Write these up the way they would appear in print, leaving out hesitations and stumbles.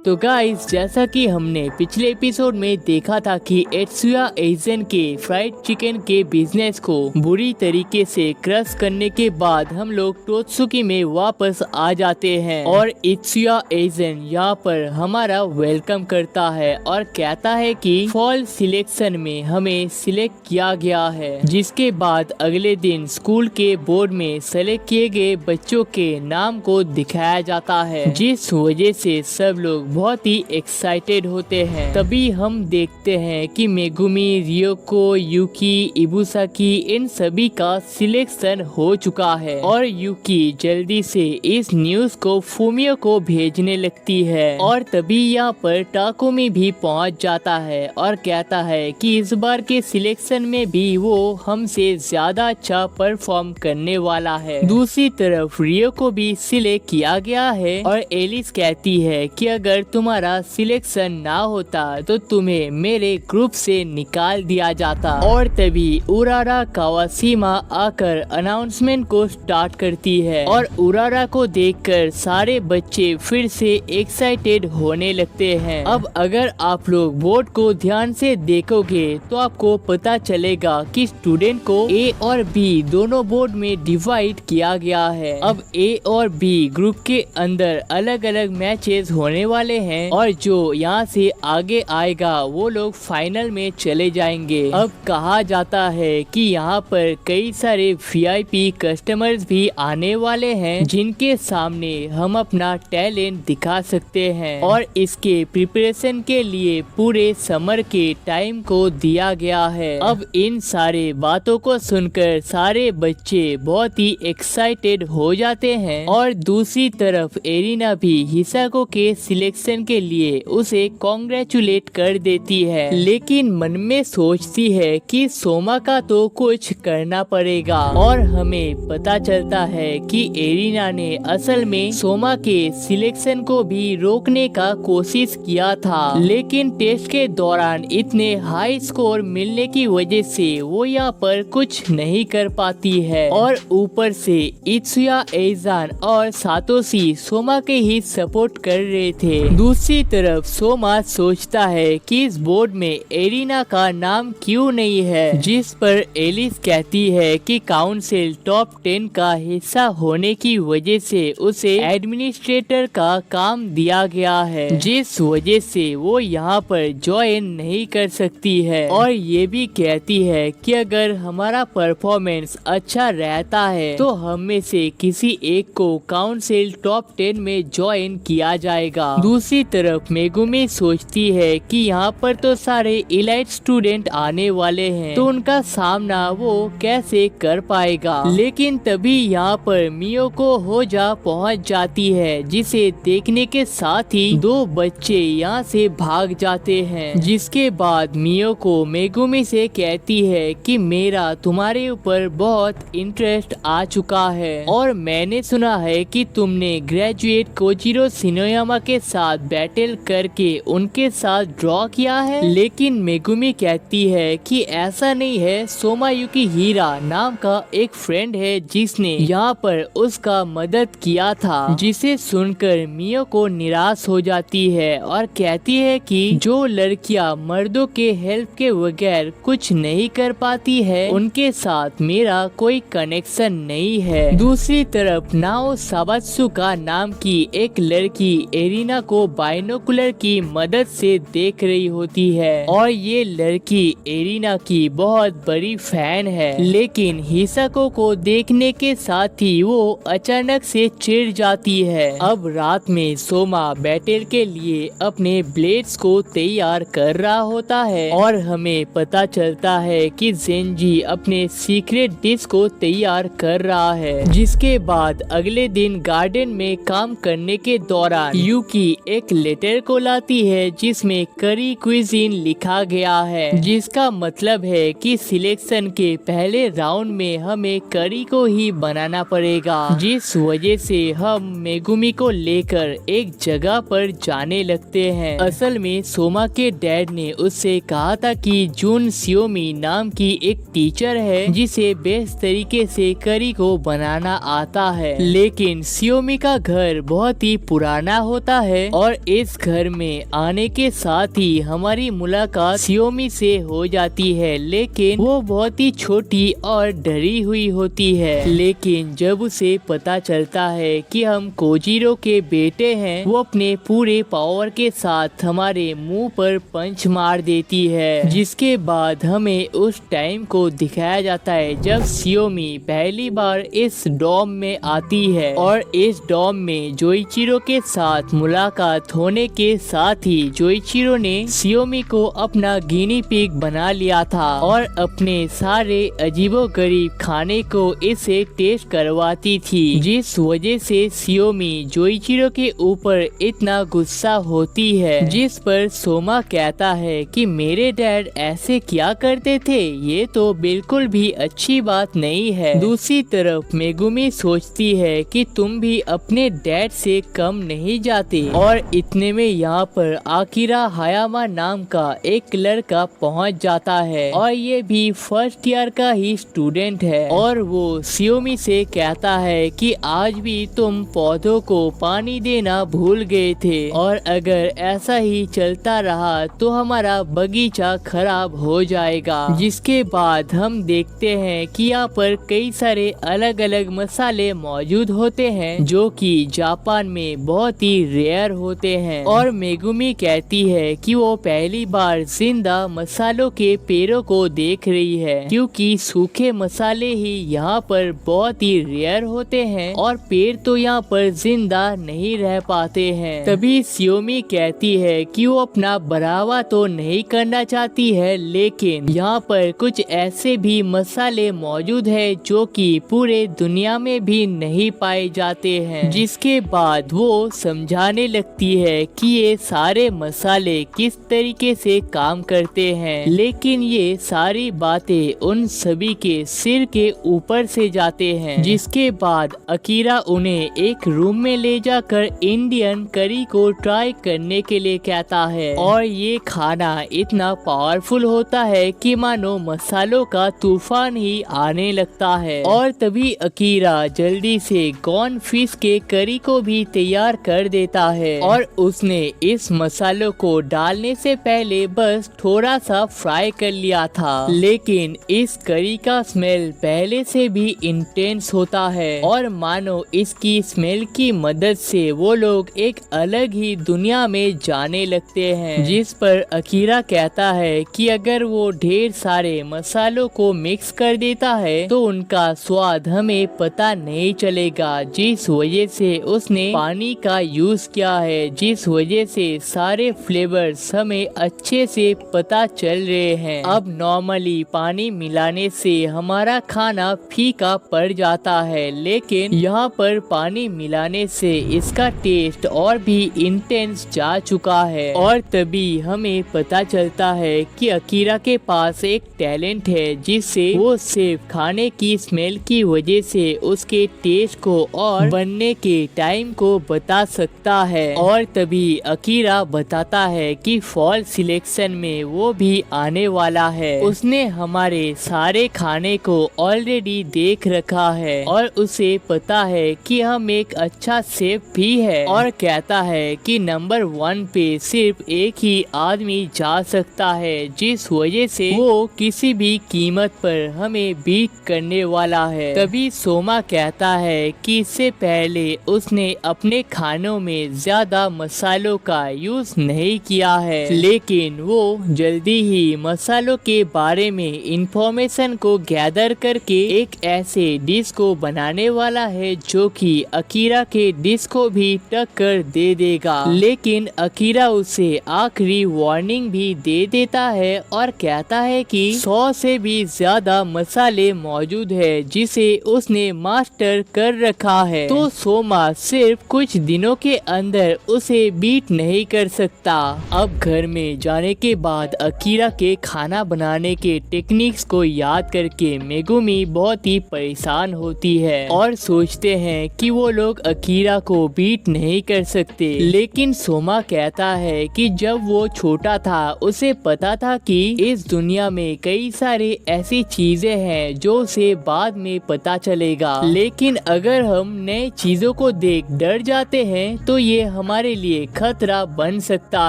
तो गाइस, जैसा कि हमने पिछले एपिसोड में देखा था कि एत्सुया एइजन के फ्राइड चिकन के बिजनेस को बुरी तरीके से क्रश करने के बाद हम लोग टोत्सुकी में वापस आ जाते हैं और एत्सुया एइजन यहाँ पर हमारा वेलकम करता है और कहता है कि फॉल सिलेक्शन में हमें सिलेक्ट किया गया है। जिसके बाद अगले दिन स्कूल के बोर्ड में सेलेक्ट किए गए बच्चों के नाम को दिखाया जाता है, जिस वजह से सब लोग बहुत ही एक्साइटेड होते हैं। तभी हम देखते हैं कि मेगुमी, रियोको, यूकी, इबुसाकी इन सभी का सिलेक्शन हो चुका है और यूकी जल्दी से इस न्यूज को फूमियो को भेजने लगती है और तभी यहाँ पर टाकुमी भी पहुँच जाता है और कहता है कि इस बार के सिलेक्शन में भी वो हमसे ज्यादा अच्छा परफॉर्म करने वाला है। दूसरी तरफ रियो को भी सिलेक्ट किया गया है और एलिस कहती है कि अगर तुम्हारा सिलेक्शन ना होता तो तुम्हें मेरे ग्रुप से निकाल दिया जाता। और तभी उरारा कावाशिमा आकर अनाउंसमेंट को स्टार्ट करती है और उरारा को देखकर सारे बच्चे फिर से एक्साइटेड होने लगते हैं। अब अगर आप लोग बोर्ड को ध्यान से देखोगे तो आपको पता चलेगा कि स्टूडेंट को ए और बी दोनों बोर्ड में डिवाइड किया गया है। अब ए और बी ग्रुप के अंदर अलग अलग मैचेस होने वाले हैं और जो यहाँ से आगे आएगा वो लोग फाइनल में चले जाएंगे। अब कहा जाता है कि यहाँ पर कई सारे वीआईपी कस्टमर्स भी आने वाले हैं जिनके सामने हम अपना टैलेंट दिखा सकते हैं और इसके प्रिपरेशन के लिए पूरे समर के टाइम को दिया गया है। अब इन सारे बातों को सुनकर सारे बच्चे बहुत ही एक्साइटेड हो जाते हैं और दूसरी तरफ एरिना भी हिसाको के सिलेक्शन के लिए उसे कॉन्ग्रेचुलेट कर देती है, लेकिन मन में सोचती है कि सोमा का तो कुछ करना पड़ेगा और हमें पता चलता है कि एरिना ने असल में सोमा के सिलेक्शन को भी रोकने का कोशिश किया था, लेकिन टेस्ट के दौरान इतने हाई स्कोर मिलने की वजह से वो यहाँ पर कुछ नहीं कर पाती है और ऊपर से एत्सुया एइजन और सातोशी सोमा के ही सपोर्ट कर रहे थे। दूसरी तरफ सोमा सोचता है कि इस बोर्ड में एरिना का नाम क्यों नहीं है, जिस पर एलिस कहती है कि काउंसिल टॉप 10 का हिस्सा होने की वजह से उसे एडमिनिस्ट्रेटर का काम दिया गया है, जिस वजह से वो यहाँ पर ज्वाइन नहीं कर सकती है और ये भी कहती है कि अगर हमारा परफॉर्मेंस अच्छा रहता है तो हम में से किसी एक को काउंसिल टॉप 10 में ज्वाइन किया जाएगा। दूसरी तरफ मेगुमी सोचती है कि यहाँ पर तो सारे इलाइट स्टूडेंट आने वाले हैं तो उनका सामना वो कैसे कर पाएगा, लेकिन तभी यहाँ पर मियोको होजा पहुँच जाती है, जिसे देखने के साथ ही दो बच्चे यहाँ से भाग जाते हैं। जिसके बाद मियोको मेगुमी से कहती है कि मेरा तुम्हारे ऊपर बहुत इंटरेस्ट आ चुका है और मैंने सुना है कि तुमने ग्रेजुएट कोजिरो शिनोयामा के साथ बैटल करके उनके साथ ड्रॉ किया है, लेकिन मेगुमी कहती है कि ऐसा नहीं है। सोमायुकी हीरा नाम का एक फ्रेंड है जिसने यहाँ पर उसका मदद किया था, जिसे सुनकर मियोको निराश हो जाती है और कहती है कि जो लड़कियाँ मर्दों के हेल्प के बगैर कुछ नहीं कर पाती है उनके साथ मेरा कोई कनेक्शन नहीं है। दूसरी तरफ नाओ साबात्सुका नाम की एक लड़की एरिना को बाइनोकुलर की मदद से देख रही होती है और ये लड़की एरिना की बहुत बड़ी फैन है, लेकिन हिसाको को देखने के साथ ही वो अचानक से चिढ़ जाती है। अब रात में सोमा बैटल के लिए अपने ब्लेड्स को तैयार कर रहा होता है और हमें पता चलता है कि जेंजी अपने सीक्रेट डिश को तैयार कर रहा है। जिसके बाद अगले दिन गार्डन में काम करने के दौरान यूकी एक लेटर को लाती है जिसमें करी क्विजीन लिखा गया है, जिसका मतलब है कि सिलेक्शन के पहले राउंड में हमें करी को ही बनाना पड़ेगा, जिस वजह से हम मेगुमी को लेकर एक जगह पर जाने लगते हैं। असल में सोमा के डैड ने उससे कहा था कि जून सियोमी नाम की एक टीचर है जिसे बेस्ट तरीके से करी को बनाना आता है, लेकिन सियोमी का घर बहुत ही पुराना होता है और इस घर में आने के साथ ही हमारी मुलाकात सियोमी से हो जाती है, लेकिन वो बहुत ही छोटी और डरी हुई होती है। लेकिन जब उसे पता चलता है कि हम कोजीरो के बेटे हैं, वो अपने पूरे पावर के साथ हमारे मुंह पर पंच मार देती है, जिसके बाद हमें उस टाइम को दिखाया जाता है जब सियोमी पहली बार इस डॉम में आती है। और इस डॉम में जोइचिरो के साथ मुलाकात होने के साथ ही जोइचिरो ने सियोमी को अपना गिनी पिग बना लिया था और अपने सारे अजीबोगरीब खाने को इसे टेस्ट करवाती थी, जिस वजह से सियोमी जोइचिरो के ऊपर इतना गुस्सा होती है। जिस पर सोमा कहता है कि मेरे डैड ऐसे क्या करते थे, ये तो बिल्कुल भी अच्छी बात नहीं है। दूसरी तरफ मेगुमी सोचती है कि तुम भी अपने डैड से कम नहीं जाते। और इतने में यहाँ पर आकिरा हायामा नाम का एक लड़का पहुँच जाता है और ये भी फर्स्ट ईयर का ही स्टूडेंट है। और वो सियोमी से कहता है कि आज भी तुम पौधों को पानी देना भूल गए थे और अगर ऐसा ही चलता रहा तो हमारा बगीचा खराब हो जाएगा। जिसके बाद हम देखते हैं कि यहाँ पर कई सारे अलग अलग मसाले मौजूद होते हैं जो कि जापान में बहुत ही रेयर होते हैं। और मेगुमी कहती है कि वो पहली बार जिंदा मसालों के पेड़ों को देख रही है, क्योंकि सूखे मसाले ही यहाँ पर बहुत ही रेयर होते हैं और पेड़ तो यहाँ पर जिंदा नहीं रह पाते हैं। तभी सियोमी कहती है कि वो अपना बढ़ावा तो नहीं करना चाहती है, लेकिन यहाँ पर कुछ ऐसे भी मसाले मौजूद है जो कि पूरे दुनिया में भी नहीं पाए जाते हैं। जिसके बाद वो समझाने लगती है कि ये सारे मसाले किस तरीके से काम करते हैं, लेकिन ये सारी बातें उन सभी के सिर के ऊपर से जाते हैं। जिसके बाद अकीरा उन्हें एक रूम में ले जाकर इंडियन करी को ट्राई करने के लिए कहता है और ये खाना इतना पावरफुल होता है कि मानो मसालों का तूफान ही आने लगता है। और तभी अकीरा जल्दी से गॉन फिश के करी को भी तैयार कर देता है और उसने इस मसालों को डालने से पहले बस थोड़ा सा फ्राई कर लिया था, लेकिन इस करी का स्मेल पहले से भी इंटेंस होता है और मानो इसकी स्मेल की मदद से वो लोग एक अलग ही दुनिया में जाने लगते हैं। जिस पर अकीरा कहता है कि अगर वो ढेर सारे मसालों को मिक्स कर देता है तो उनका स्वाद हमें पता नहीं चलेगा, जिस वजह से उसने पानी का यूज किया है, जिस वजह से सारे फ्लेवर्स हमें अच्छे से पता चल रहे हैं। अब नॉर्मली पानी मिलाने से हमारा खाना फीका पड़ जाता है, लेकिन यहाँ पर पानी मिलाने से इसका टेस्ट और भी इंटेंस जा चुका है। और तभी हमें पता चलता है कि अकीरा के पास एक टैलेंट है जिससे वो सिर्फ खाने की स्मेल की वजह से उसके टेस्ट को और बनने के टाइम को बता सकता है। और तभी अकीरा बताता है कि फॉल सिलेक्शन में वो भी आने वाला है। उसने हमारे सारे खाने को ऑलरेडी देख रखा है और उसे पता है कि हम एक अच्छा शेफ भी है और कहता है कि नंबर 1 पे सिर्फ एक ही आदमी जा सकता है, जिस वजह से वो किसी भी कीमत पर हमें बीट करने वाला है। तभी सोमा कहता है कि इससे पहले उसने अपने खानों में ज्यादा मसालों का यूज नहीं किया है, लेकिन वो जल्दी ही मसालों के बारे में इंफॉर्मेशन को गैदर करके एक ऐसे डिश को बनाने वाला है जो कि अकीरा के डिश को भी टक्कर दे देगा। लेकिन अकीरा उसे आखिरी वार्निंग भी दे देता है और कहता है कि 100 से भी ज्यादा मसाले मौजूद है जिसे उसने मास्टर कर रखा है, तो सोमा सिर्फ कुछ दिनों के अंदर उसे बीट नहीं कर सकता। अब घर में जाने के बाद अकीरा के खाना बनाने के टेक्निक्स को याद करके मेगुमी बहुत ही परेशान होती है और सोचते हैं कि वो लोग अकीरा को बीट नहीं कर सकते। लेकिन सोमा कहता है कि जब वो छोटा था उसे पता था कि इस दुनिया में कई सारे ऐसी चीजें हैं जो उसे बाद में पता चलेगा, लेकिन अगर हम नए चीजों को देख डर जाते हैं तो ये हमारे लिए खतरा बन सकता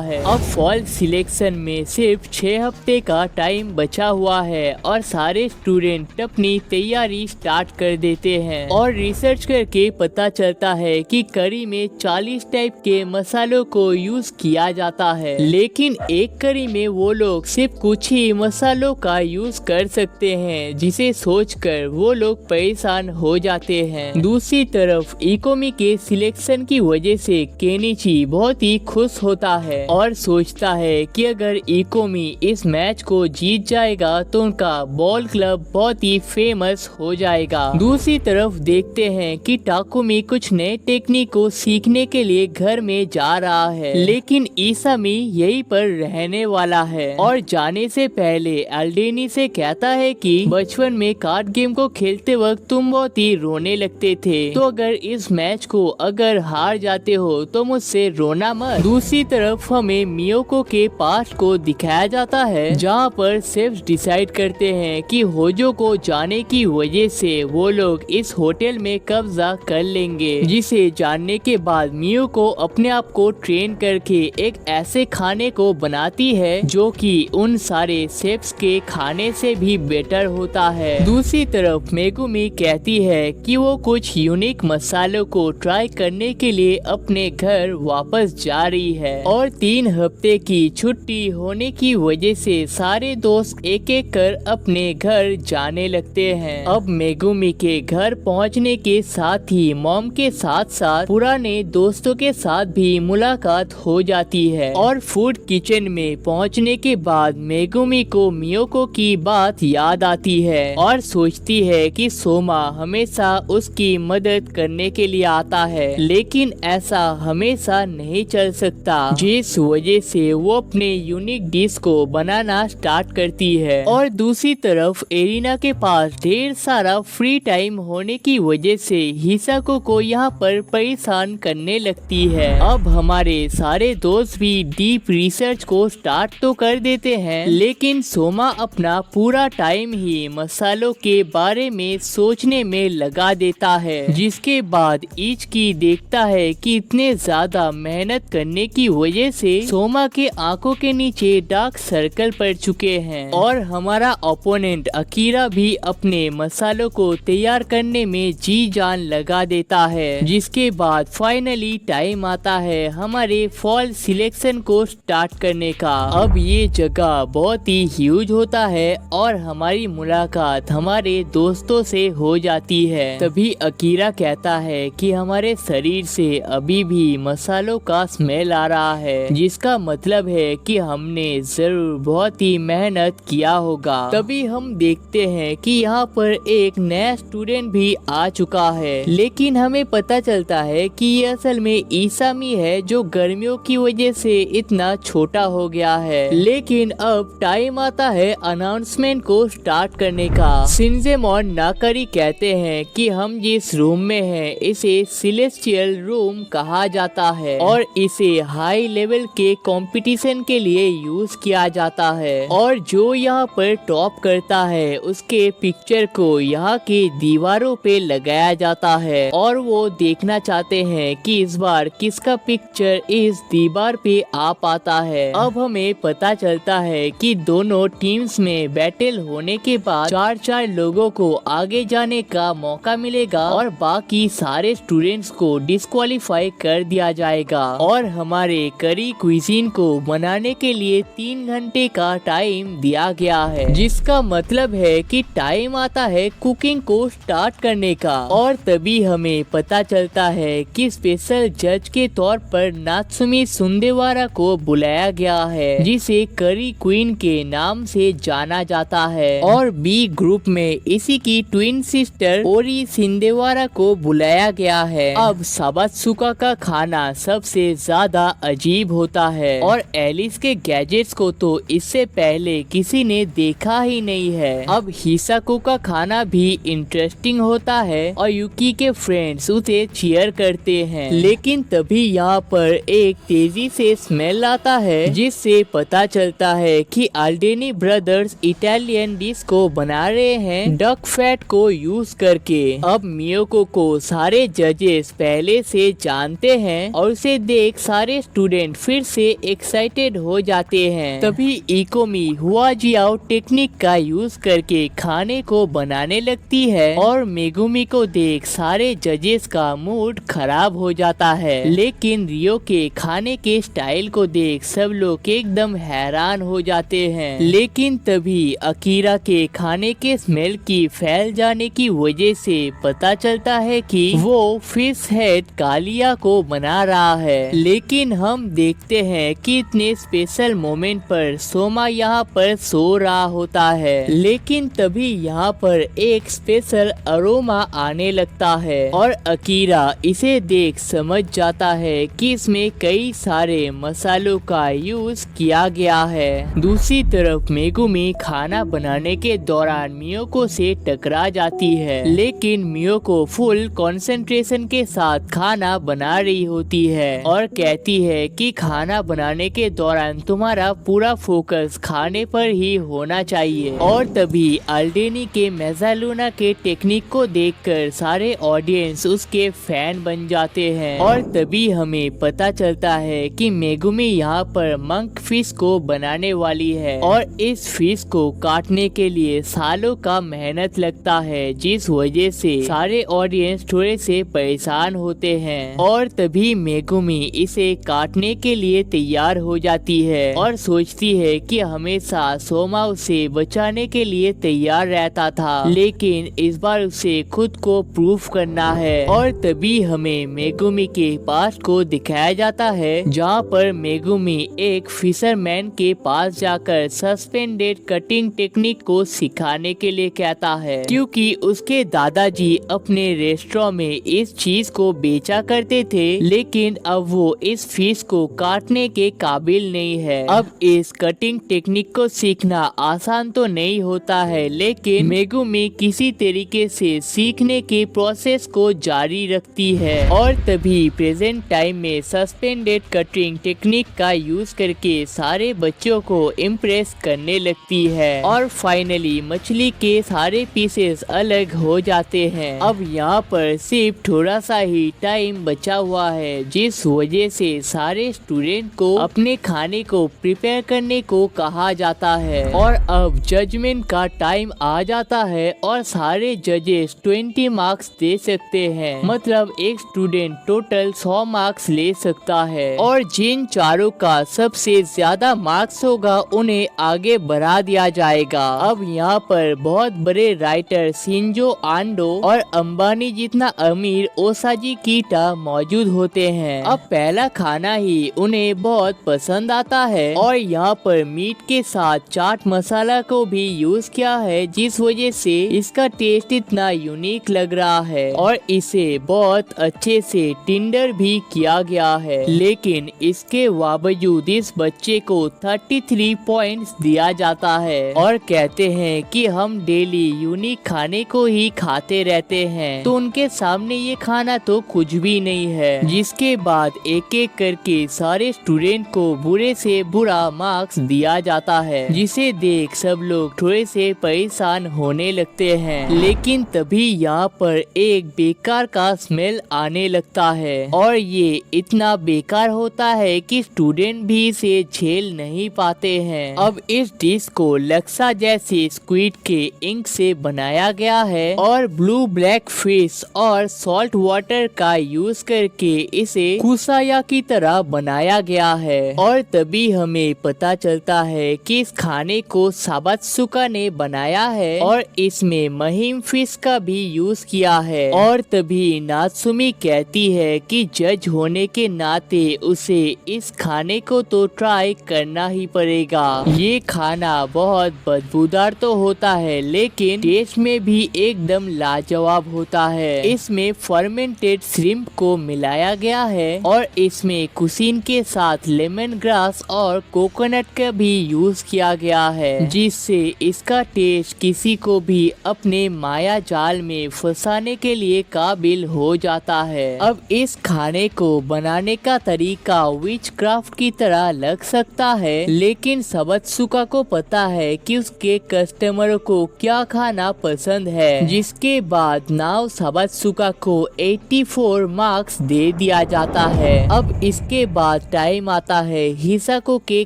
है। अब फॉल सिलेक्शन में सिर्फ 6 हफ्ते का टाइम बचा हुआ है और सारे स्टूडेंट अपनी तैयारी स्टार्ट कर देते हैं और रिसर्च करके पता चलता है कि करी में 40 टाइप के मसालों को यूज किया जाता है, लेकिन एक करी में वो लोग सिर्फ कुछ ही मसालों का यूज कर सकते हैं, जिसे सोचकर वो लोग परेशान हो जाते हैं। दूसरी तरफ इकोमी के सिलेक्शन की वजह से केनिची बहुत ही खुश होता है और सोचता है कि अगर इकोमी इस मैच को जीत जाएगा तो उनका बॉल क्लब बहुत ही फेमस हो जाएगा। दूसरी तरफ देखते हैं कि टाकुमी कुछ नए टेक्निक को सीखने के लिए घर में जा रहा है, लेकिन ईसामी यहीं पर रहने वाला है और जाने से पहले एल्डेनी से कहता है कि बचपन में कार्ड गेम को खेलते वक्त तुम बहुत ही रोने लगते थे, तो अगर इस मैच को अगर हार जाते हो तो मुझसे रोना मत। दूसरी तरफ हमें मियोको के पास्ट को दिखाया जाता है, जहाँ पर सेफ्स डिसाइड करते हैं कि होजो को जाने की वजह से वो लोग इस होटल में कब्जा कर लेंगे, जिसे जानने के बाद मियोको अपने आप को ट्रेन करके एक ऐसे खाने को बनाती है जो कि उन सारे शेफ्स के खाने से भी बेटर होता है। दूसरी तरफ मेगुमी कहती है कि वो कुछ यूनिक मसालों को ट्राई करने के लिए अपने घर वापस जा रही है और 3 हफ्ते की छुट्टी होने की वजह से सारे दोस्त एक एक कर अपने घर जाने लगते हैं। अब मेगुमी के घर पहुंचने के साथ ही मॉम के साथ साथ पुराने दोस्तों के साथ भी मुलाकात हो जाती है और फूड किचन में पहुंचने के बाद मेगुमी को मियोको की बात याद आती है और सोचती है कि सोमा हमेशा उसकी मदद करने के लिए आता है, लेकिन ऐसा हमेशा नहीं चल सकता, जिस वजह से वो अपने यूनिक डिश को बनाना स्टार्ट करती है। और दूसरी तरफ एरिना के पास ढेर सारा फ्री टाइम होने की वजह से हिसाको को यहाँ पर परेशान करने लगती है। अब हमारे सारे दोस्त भी डीप रिसर्च को स्टार्ट तो कर देते हैं, लेकिन सोमा अपना पूरा टाइम ही मसालों के बारे में सोचने में लगा देता है, जिसके बाद इचकी देखता है कि इतने ज्यादा मेहनत करने की वजह से सोमा के आंखों के नीचे डार्क सर्कल पड़ चुके हैं और हमारा ओपोनेंट अकीरा भी अपने मसालों को तैयार करने में जी जान लगा देता है, जिसके बाद फाइनली टाइम आता है हमारे फॉल सिलेक्शन को स्टार्ट करने का। अब ये जगह बहुत ही ह्यूज होता है और हमारी मुलाकात हमारे दोस्तों से हो जाती है। तभी अकीरा कहता है कि हमारे शरीर से अभी भी मसालों का स्मेल आ रहा है, जिसका मतलब है कि हमने जरूर बहुत ही मेहनत किया होगा। तभी हम देखते हैं कि यहाँ पर एक नया स्टूडेंट भी आ चुका है, लेकिन हमें पता चलता है कि ये असल में ईसामी है जो गर्मियों की वजह से इतना छोटा हो गया है। लेकिन अब टाइम आता है अनाउंसमेंट को स्टार्ट करने का। शिनजेमॉन नाकारी कहते हैं कि हम जिस रूम में हैं इसे सिलेस्टियल रूम कहा जाता है और इसे हाई लेवल के कंपटीशन के लिए यूज किया जाता है और जो यहाँ पर टॉप करता है उसके पिक्चर को यहाँ के दीवारों पे लगाया जाता है और वो देखना चाहते हैं कि इस बार किसका पिक्चर इस दीवार पे आ पाता है। अब हमें पता चलता है कि दोनों टीम्स में बैटल होने के बाद 4 लोगों को आगे जाने का मौका मिलेगा और बाकी सारे स्टूडेंट्स को डिस्क्वालीफाई कर दिया जाएगा और हमारे करी क्विजीन को बनाने के लिए 3 घंटे का टाइम दिया गया है, जिसका मतलब है कि टाइम आता है कुकिंग को स्टार्ट करने का। और तभी हमें पता चलता है कि स्पेशल जज के तौर पर नात्सुमी सुंदेवारा को बुलाया गया है, जिसे करी क्वीन के नाम से जाना जाता है और बी ग्रुप में इसी की ट्विन सिस्टर ओरी सिंदेवारा को बुलाया गया है। अब साबात्सुका का खाना सबसे ज्यादा अजीब होता है और एलिस के गैजेट्स को तो इससे पहले किसी ने देखा ही नहीं है। अब हिसाको का खाना भी इंटरेस्टिंग होता है और युकी के फ्रेंड्स उसे चीयर करते हैं, लेकिन तभी यहाँ पर एक तेजी से स्मेल आता है जिससे पता चलता है कि अल्डेनी ब्रदर्स इटालियन डिश को बना रहे हैं डक फैट को यूज करके। अब मियोको को सारे जजेस पहले से जानते हैं हैं और उसे देख सारे स्टूडेंट फिर से एक्साइटेड हो जाते हैं। तभी इकोमी हुआ जियाओ टेक्निक का यूज करके खाने को बनाने लगती है और मेगुमी को देख सारे जजेस का मूड खराब हो जाता है। लेकिन रियो के खाने के स्टाइल को देख सब लोग एकदम हैरान हो जाते हैं। लेकिन तभी अकीरा के खाने के स्मेल की फैल जाने की वजह से पता चलता है कि वो फिश हेड कालिया को बना रहा है। लेकिन हम देखते हैं कि इतने स्पेशल मोमेंट पर सोमा यहाँ पर सो रहा होता है। लेकिन तभी यहाँ पर एक स्पेशल अरोमा आने लगता है और अकीरा इसे देख समझ जाता है कि इसमें कई सारे मसालों का यूज किया गया है। दूसरी तरफ मेगुमी खाना बनाने के दौरान मियोको से टकरा जाती है। लेकिन मियोको फुल कंसंट्रेशन के साथ खाना बना रही होती है और कहती है कि खाना बनाने के दौरान तुम्हारा पूरा फोकस खाने पर ही होना चाहिए। और तभी अल्डेनी के मेजालूना के टेक्निक को देखकर सारे ऑडियंस उसके फैन बन जाते हैं। और तभी हमें पता चलता है कि मेगुमी यहाँ पर मंक फिश को बनाने वाली है और इस फिश को काटने के लिए सालों का मेहनत लगता है, जिस वजह से सारे ऑडियंस थोड़े से परेशान होते हैं। और तभी मेगुमी इसे काटने के लिए तैयार हो जाती है और सोचती है कि हमेशा सोमा उसे बचाने के लिए तैयार रहता था, लेकिन इस बार उसे खुद को प्रूफ करना है। और तभी हमें मेगुमी के पास को दिखाया जाता है जहाँ पर मेगुमी एक फिशरमैन के पास जाकर सस्पेंडेड कटिंग टेक्निक को सिखाने के लिए कहता है, क्योंकि उसके दादाजी अपने रेस्टोरेंट में इस चीज को बेचा करते थे, लेकिन अब वो इस फिश को काटने के काबिल नहीं है। अब इस कटिंग टेक्निक को सीखना आसान तो नहीं होता है, लेकिन मेगुमी किसी तरीके से सीखने के प्रोसेस को जारी रखती है। और तभी प्रेजेंट टाइम में सस्पेंडेड कटिंग टेक्निक का यूज करके सारे बच्चों को इम्प्रेस करने लगती है और फाइनली मछली के सारे पीसेस अलग हो जाते हैं। अब यहाँ पर सिर्फ थोड़ा सा ही टाइम बचा हुआ है, जिस वजह से सारे स्टूडेंट को अपने खाने को प्रिपेयर करने को कहा जाता है। और अब जजमेंट का टाइम आ जाता है और सारे जजेस 20 मार्क्स दे सकते हैं, मतलब एक स्टूडेंट टोटल 100 मार्क्स ले सकता है और जिन चारों का सबसे ज्यादा मार्क्स होगा उन्हें आगे बढ़ा दिया जाएगा। अब यहाँ पर बहुत बड़े राइटर शिंजो आंडो और अंबानी जितना अमीर ओसाजी कीटा मौजूद होते हैं। अब पहला खाना ही उन्हें बहुत पसंद आता है और यहाँ पर मीट के साथ चाट मसाला को भी यूज किया है, जिस वजह से इसका टेस्ट इतना यूनिक लग रहा है और इसे बहुत अच्छे से टेंडर भी किया गया है। लेकिन इसके बावजूद इस बच्चे को 33 पॉइंट्स दिया जाता है और कहते हैं कि हम डेली यूनिक खाने को ही खाते रहते हैं, तो उनके सामने ये खाना तो कुछ भी नहीं है। जिसके बाद एक एक करके सारे स्टूडेंट को बुरे से बुरा मार्क्स दिया जाता है, जिसे देख सब लोग थोड़े से परेशान होने लगते हैं। लेकिन तभी यहाँ पर एक बेकार का स्मेल आने लगता है और ये इतना बेकार होता है कि स्टूडेंट भी इसे झेल नहीं पाते हैं। अब इस डिश को लक्सा जैसे स्क्विड के इंक से बनाया गया है और ब्लू ब्लैक फिश और सॉल्ट वाटर का यूज करके इसे कुसाया की तरह बनाया गया है। और तभी हमें पता चलता है कि इस खाने को साबात्सुका ने बनाया है और इसमें महिम फिश का भी यूज किया है। और तभी नात्सुमी कहती है कि जज होने के नाते उसे इस खाने को तो ट्राई करना ही पड़ेगा। ये खाना बहुत बदबूदार तो होता है, लेकिन टेस्ट में भी एकदम लाजवाब होता है। इसमें फर्मेंटेड श्रिम्प को मिलाया गया है और इसमें कुसिन के साथ लेमन ग्रास और कोकोनट का भी यूज किया गया है, जिससे इसका टेस्ट किसी को भी अपने माया जाल में फंसाने के लिए काबिल हो जाता है। अब इस खाने को बनाने का तरीका विच क्राफ्ट की तरह लग सकता है, लेकिन साबात्सुका को पता है कि उसके कस्टमरों को क्या खाना पसंद है, जिसके बाद नाव साबात्सुका को 84 मार्क्स दे दिया जाता है। अब इसके बाद टाइम आता है हिसाको के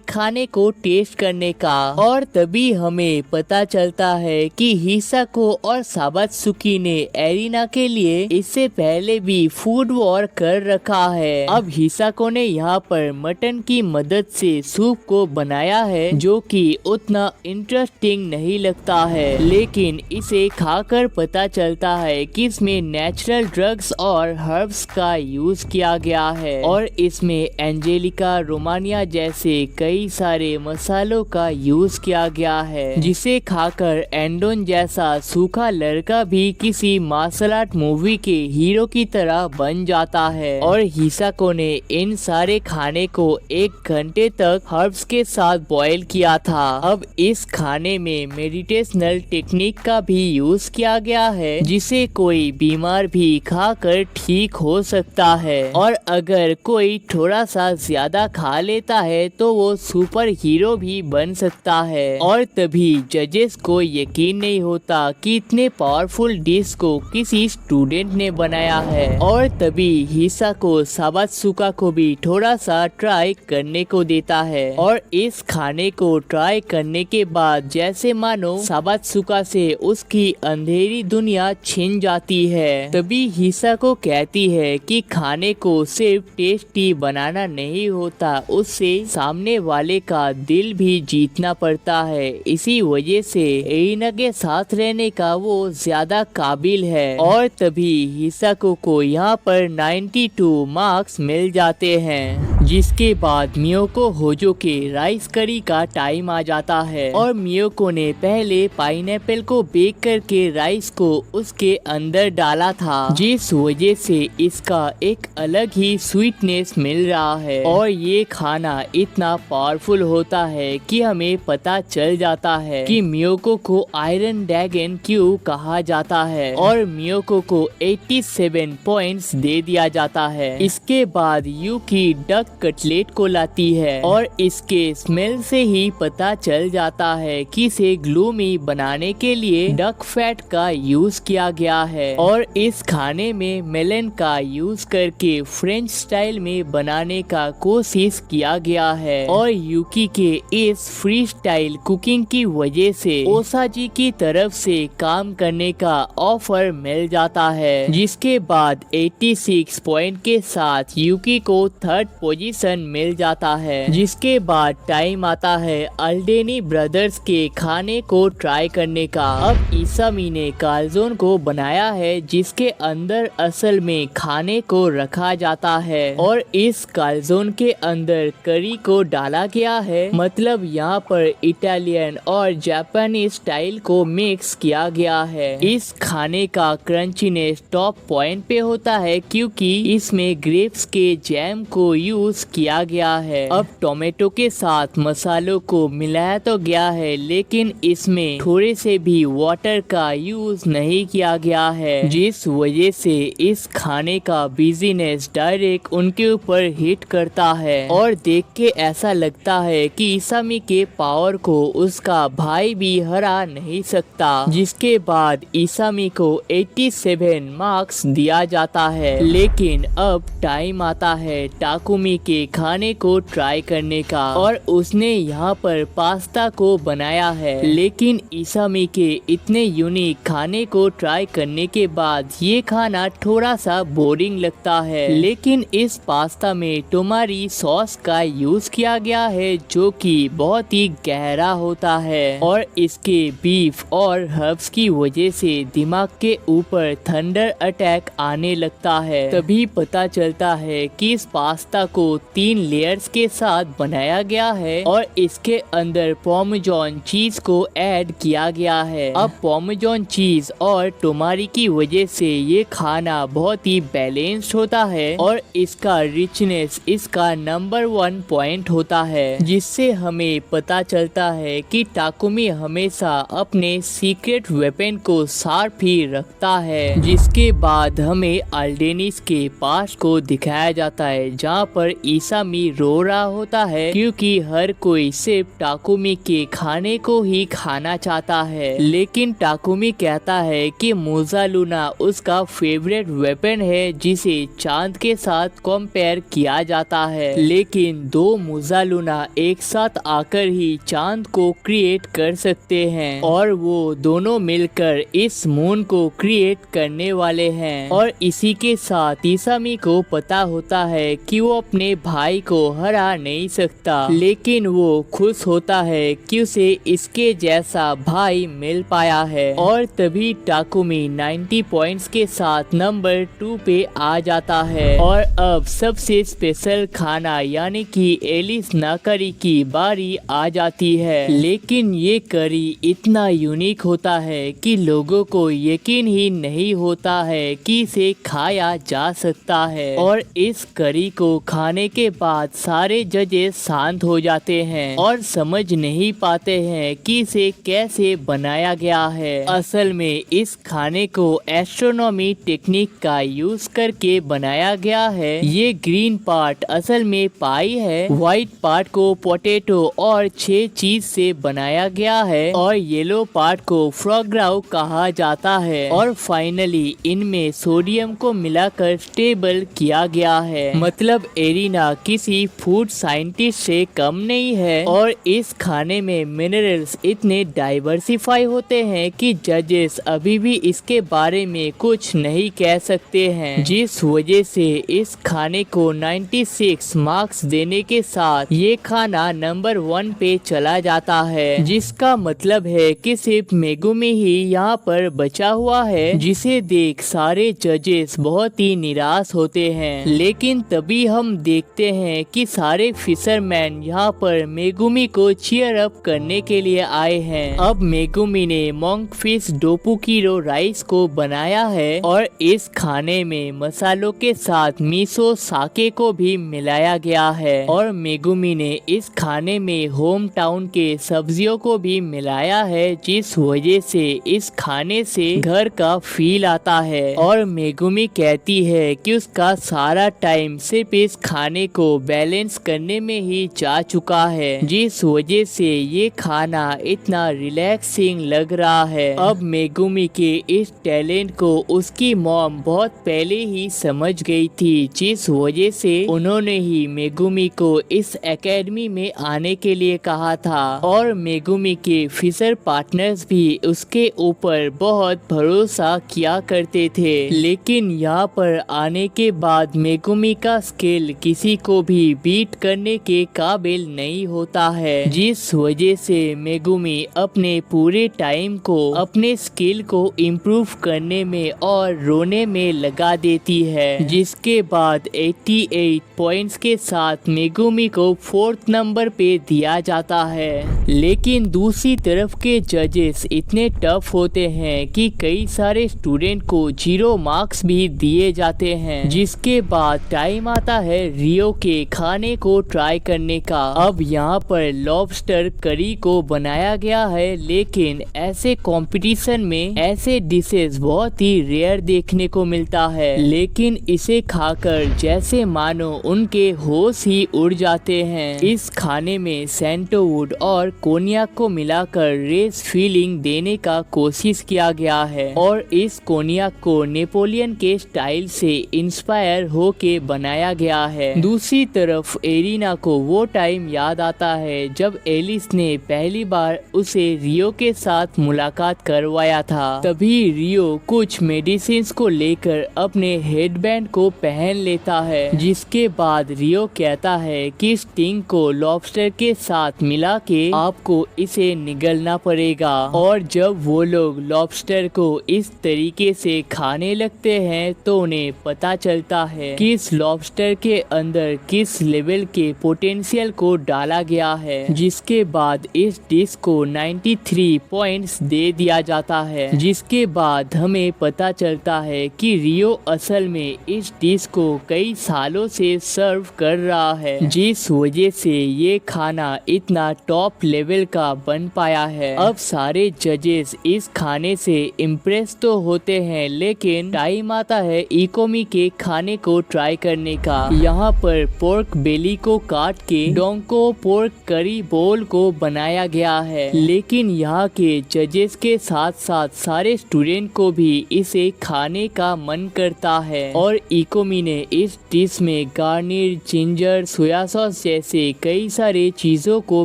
खाने को टेस्ट करने का और तभी हमें पता चलता है कि हिसाको और साबात्सुकी ने एरिना के लिए इससे पहले भी फूड वॉर कर रखा है। अब हिसाको ने यहाँ पर मटन की मदद से सूप को बनाया है जो कि उतना इंटरेस्टिंग नहीं लगता है, लेकिन इसे खाकर पता चलता है कि इसमें नेचुरल ड्रग्स और हर्ब्स का यूज किया गया है और इसमें एंजेलिका रोमानिया जैसे कई सारे मसालों का यूज किया गया है, जिसे खाकर एंडोन जैसा सूखा लड़का भी किसी मार्शल आर्ट मूवी के हीरो की तरह बन जाता है। और हिसाको ने इन सारे खाने को 1 घंटे तक हर्ब्स के साथ बॉईल किया था। अब इस खाने में मेडिटेशनल टेक्निक का भी यूज किया गया है, जिसे कोई बीमार भी खाकर ठीक हो सकता है और अगर कोई थोड़ा सा ज्यादा खा लेता है तो वो सुपर हीरो भी बन सकता है। और तभी जजेस को यकीन नहीं होता कि इतने पावरफुल डिश को किसी स्टूडेंट ने बनाया है और तभी हिसाको साबात्सुका को भी थोड़ा सा ट्राई करने को देता है और इस खाने को ट्राई करने के बाद जैसे मानो साबात्सुका से उसकी अंधेरी दुनिया छिन जाती है। तभी हिसाको कहती है कि खाने को सिर्फ टेस्टी बनाना नहीं होता, उससे सामने वाले का दिल भी जीतना पड़ता है। इसी वजह से एरिना के साथ रहने का वो ज्यादा काबिल है और तभी हिसाको को यहाँ पर 92 मार्क्स मिल जाते हैं। जिसके बाद मियोको होजो के राइस करी का टाइम आ जाता है और मियोको ने पहले पाइनएप्पल को बेक करके राइस को उसके अंदर डाला था, जिस वजह से इसका एक अलग ही स्वीटनेस मिल रहा है और ये खाना इतना पावरफुल होता है कि हमें पता चल जाता है कि मियोको को आयरन ड्रैगन क्यों कहा जाता है और मियोको को 87 पॉइंट्स दे दिया जाता है। इसके बाद यूकी डक कटलेट को लाती है और इसके स्मेल से ही पता चल जाता है कि इसे ग्लूमी बनाने के लिए डक फैट का यूज किया गया है और इस खाने में मेलन का यूज करके फ्रेंच स्टाइल में बनाने का कोशिश किया गया है और यूकी के इस फ्री स्टाइल कुकिंग की वजह से ओसाजी की तरफ से काम करने का ऑफर मिल जाता है, जिसके बाद 86 पॉइंट के साथ यूकी को 3rd पोजीशन मिल जाता है। जिसके बाद टाइम आता है अल्डेनी ब्रदर्स के खाने को ट्राई करने का। अब इसामी ने कालजोन को बनाया है जिसके अंदर असल में खाने को रखा जाता है और इस कालजोन के अंदर करी को डाला गया है, मतलब यहाँ पर इटालियन और जापानी स्टाइल को मिक्स किया गया है। इस खाने का क्रंचीनेस टॉप पॉइंट पे होता है क्योंकि इसमें ग्रेप्स के जैम को यूज किया गया है। अब टोमेटो के साथ मसालों को मिलाया तो गया है लेकिन इसमें थोड़े से भी वाटर का यूज नहीं किया गया है, जिस वजह से इस खाने का बिजीनेस डायरेक्ट उनके ऊपर हिट करता है और देख के ऐसा लगता है कि इसामी के पावर को उसका भाई भी हरा नहीं सकता। जिसके बाद इसामी को 87 मार्क्स दिया जाता है। लेकिन अब टाइम आता है टाकुमी के खाने को ट्राई करने का और उसने यहाँ पर पास्ता को बनाया है, लेकिन इसामी के इतने यूनिक खाने को ट्राई करने के बाद ये खाना थोड़ा सा बोरिंग लगता है। लेकिन इस पास्ता में टोमारी सॉस का यूज किया गया है जो कि बहुत ही गहरा होता है और इसके बीफ और हर्ब्स की वजह से दिमाग के ऊपर थंडर अटैक आने लगता है। तभी पता चलता है कि इस पास्ता को 3 लेयर्स के साथ बनाया गया है और इसके अंदर पार्मेजान चीज को ऐड किया गया है। अब पार्मेजान चीज और टोमारी की वजह से ये खाना बहुत ही बैलेंस्ड होता है और इसका रिचनेस इसका नंबर 1 पॉइंट होता है, जिससे हमें पता चलता है कि टाकुमी हमेशा अपने सीक्रेट वेपन को शार्प ही रखता है। जिसके बाद हमें अल्डेनिस के पास को दिखाया जाता है जहाँ पर इसामी रो रहा होता है क्योंकि हर कोई सिर्फ टाकुमी के खाने को ही खाना चाहता है। लेकिन टाकुमी कहता है कि मोज़ालूना उसका फेवरेट वेपन है जिसे चांद के साथ कंपेयर किया जाता है। लेकिन दो मोज़ालूना एक साथ आकर ही चांद को क्रिएट कर सकते हैं और वो दोनों मिलकर इस मून को क्रिएट करने वाले हैं। और इसी के साथ इसामी को पता होता है कि वो अपने भाई को हरा नहीं सकता, लेकिन वो खुश होता है कि उसे इसके जैसा भाई मिल पाया है। और तभी टाकुमी 90 पॉइंट्स के साथ नंबर 2 पे आ जाता है। और अब सबसे स्पेशल खाना यानी कि एलिस नाकरी की बारी आ जाती है। लेकिन ये करी इतना यूनिक होता है कि लोगों को यकीन ही नहीं होता है कि इसे खाया जा सकता है। और इस करी को खाने के बाद सारे जजेस शांत हो जाते हैं और समझ नहीं पाते हैं कि इसे कैसे बनाया गया है। असल में इस खाने को एस्ट्रोनॉमी टेक्निक का यूज करके बनाया गया है। ये ग्रीन पार्ट असल में पाई है, व्हाइट पार्ट को पोटैटो और 6 चीज से बनाया गया है और येलो पार्ट को फ्रॉगराउ कहा जाता है। और फाइनली इनमें सोडियम को मिलाकर स्टेबल किया गया है। मतलब एरिना किसी फूड साइंटिस्ट से कम नहीं है। और इस खाने में मिनरल्स इतने डाइवर्सिफाई होते हैं कि जजेस अभी भी इसके बारे में कुछ नहीं कह सकते हैं, जिस वजह से इस खाने को 96 मार्क्स देने के साथ ये खाना नंबर 1 पे चला जाता है। जिसका मतलब है कि सिर्फ मेगुमी ही यहाँ पर बचा हुआ है, जिसे देख सारे जजेस बहुत ही निराश होते हैं। लेकिन तभी हम देखते हैं कि सारे फिशरमैन यहाँ पर मेगुमी को चीयर अप करने के लिए आए हैं। अब मेगुमी ने मोंक फिश डोपुकीरो राइस को बनाया है और इस खाने में मसालों के साथ मिसो साके को भी मिलाया गया है। और मेगुमी ने इस खाने में होम टाउन के सब्जियों को भी मिलाया है, जिस वजह से इस खाने से घर का फील आता है। और मेगुमी कहती है कि उसका सारा टाइम सिर्फ इस खाने को बैलेंस करने में ही जा चुका है, जिस वजह से ये खाना इतना रिलैक्सिंग लग रहा है। अब मेगुमी के इस टैलेंट को उसकी मॉम बहुत पहले ही समझ गई थी, जिस वजह से उन्होंने ही मेगुमी को इस एकेडमी में आने के लिए कहा था। और मेगुमी के फिशर पार्टनर्स भी उसके ऊपर बहुत भरोसा किया करते थे। लेकिन यहाँ पर आने के बाद मेगुमी का स्किल किसी को भी बीट करने के काबिल नहीं होता है, जिस वजह से मेगुमी अपने पूरे टाइम को अपने स्किल को इम्प्रूव करने में और रोने में लगा देती है। जिसके बाद 88 पॉइंट्स के साथ मेगुमी को 4th नंबर पे दिया जाता है। लेकिन दूसरी तरफ के जजेस इतने टफ होते हैं कि कई सारे स्टूडेंट को 0 मार्क्स भी दिए जाते हैं। जिसके बाद टाइम आता है रियो के खाने को ट्राई करने का। अब यहाँ पर लॉबस्टर करी को बनाया गया है, लेकिन ऐसे कंपटीशन में ऐसे डिशेस बहुत ही रेयर देखने को मिलता है। लेकिन इसे खाकर जैसे मानो उनके होश ही उड़ जाते हैं। इस खाने में सैंडलवुड और कोनियाक को मिलाकर रेस फीलिंग देने का कोशिश किया गया है। और इस कोनियाक को नेपोलियन के स्टाइल से इंस्पायर होके बनाया गया है। दूसरी तरफ एरिना को वो टाइम याद आता है जब एलिस ने पहली बार उसे रियो के साथ मुलाकात करवाया था। तभी रियो कुछ मेडिसिन को लेकर अपने हेडबैंड को पहन लेता है, जिसके बाद रियो कहता है कि स्टिंग को लॉबस्टर के साथ मिला के आपको इसे निगलना पड़ेगा। और जब वो लोग लॉबस्टर को इस तरीके से खाने लगते हैं तो उन्हें पता चलता है कि इस लॉबस्टर के अंदर किस लेवल के पोटेंशियल को डाला गया है। जिसके बाद इस डिश को 93 पॉइंट्स दे दिया जाता है। जिसके बाद हमें पता चलता है कि रियो असल में इस डिश को कई सालों से सर्व कर रहा है, जिस वजह से ये खाना इतना टॉप लेवल का बन पाया है। अब सारे जजेस इस खाने से इम्प्रेस तो होते हैं, लेकिन टाइम आता है इकोमी के खाने को ट्राई करने का। यहाँ यहाँ पर पोर्क बेली को काट के डोंको पोर्क करी बोल को बनाया गया है। लेकिन यहाँ के जजेस के साथ साथ सारे स्टूडेंट को भी इसे खाने का मन करता है और इकोमी ने इस डिश में गार्नियर, जिंजर, सोया सॉस जैसे कई सारे चीजों को